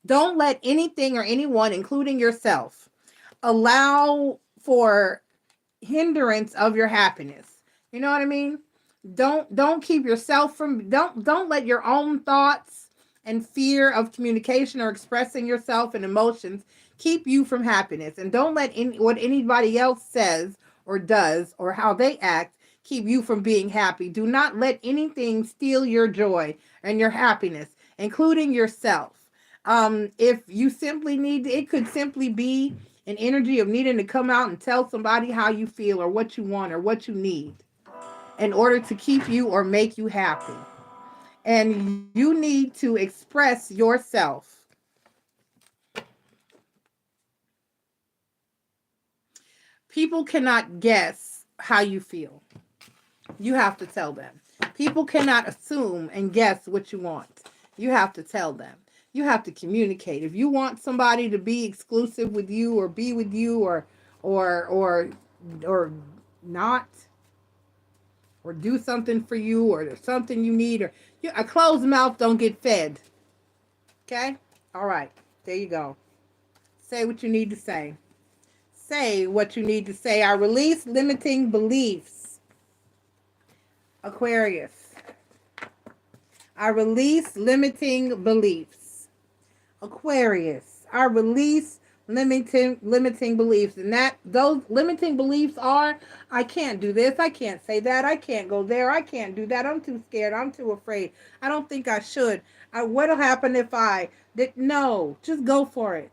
don't let anything or anyone, including yourself, allow for hindrance of your happiness. You know what I mean? Don't keep yourself from, don't let your own thoughts and fear of communication or expressing yourself and emotions keep you from happiness. And don't let what anybody else says or does or how they act keep you from being happy. Do not let anything steal your joy and your happiness, including yourself. If you simply need, it could simply be an energy of needing to come out and tell somebody how you feel or what you want or what you need in order to keep you or make you happy. And you need to express yourself. People cannot guess how you feel. You have to tell them. People cannot assume and guess what you want. You have to tell them. You have to communicate. If you want somebody to be exclusive with you or be with you or not, or do something for you, or there's something you need, or a closed mouth don't get fed. Okay? All right. There you go. Say what you need to say. Say what you need to say. I release limiting beliefs. Aquarius. I release limiting beliefs. Aquarius. I release limiting beliefs. And those limiting beliefs are, I can't do this, I can't say that, I can't go there, I can't do that, I'm too scared, I'm too afraid, I don't think I should. What'll happen if I did? No, just go for it.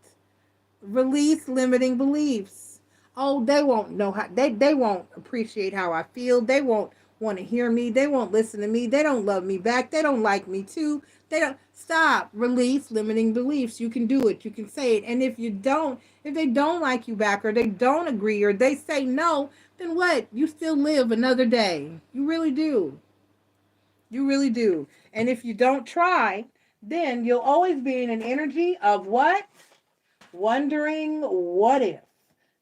Release limiting beliefs. Oh, they won't know how, they won't appreciate how I feel. They won't want to hear me. They won't listen to me. They don't love me back. They don't like me too. They don't. Stop. Release limiting beliefs. You can do it. You can say it. And if they don't like you back, or they don't agree, or they say no, then what? You still live another day. You really do. You really do. And if you don't try, then you'll always be in an energy of what? Wondering what if.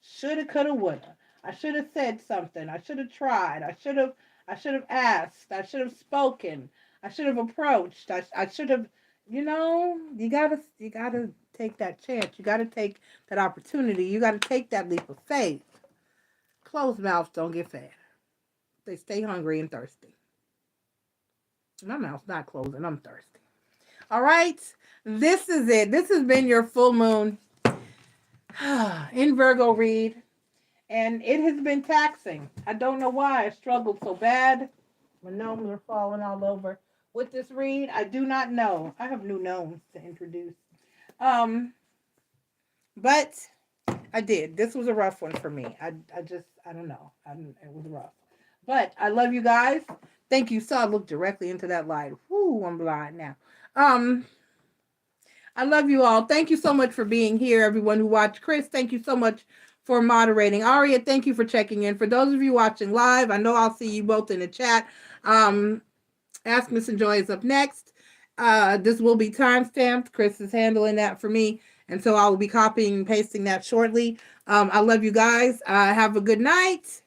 Shoulda, coulda, woulda. I should have said something. I should have tried. I should have asked. I should have spoken. I should have approached. I should have, you know, you gotta take that chance. You gotta take that opportunity. You gotta take that leap of faith. Closed mouths don't get fed. They stay hungry and thirsty. My mouth's not closing. I'm thirsty. All right. This is it. This has been your full moon in Virgo read. And it has been taxing. I don't know why I struggled so bad. My gnomes are falling all over. With this read, I do not know. I have new gnomes to introduce. But I did. This was a rough one for me. I don't know. It was rough. But I love you guys. Thank you. So I looked directly into that light. Whoo, I'm blind now. I love you all. Thank you so much for being here, everyone who watched. Chris, thank you so much for moderating. Aria, thank you for checking in. For those of you watching live, I know I'll see you both in the chat. Ask Miss and Joy is up next. This will be timestamped. Chris is handling that for me. And so I will be copying and pasting that shortly. I love you guys. Have a good night.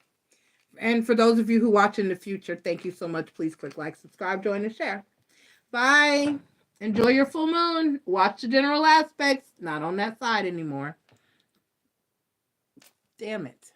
And for those of you who watch in the future, thank you so much. Please click like, subscribe, join, and share. Bye. Enjoy your full moon. Watch the general aspects. Not on that side anymore. Damn it.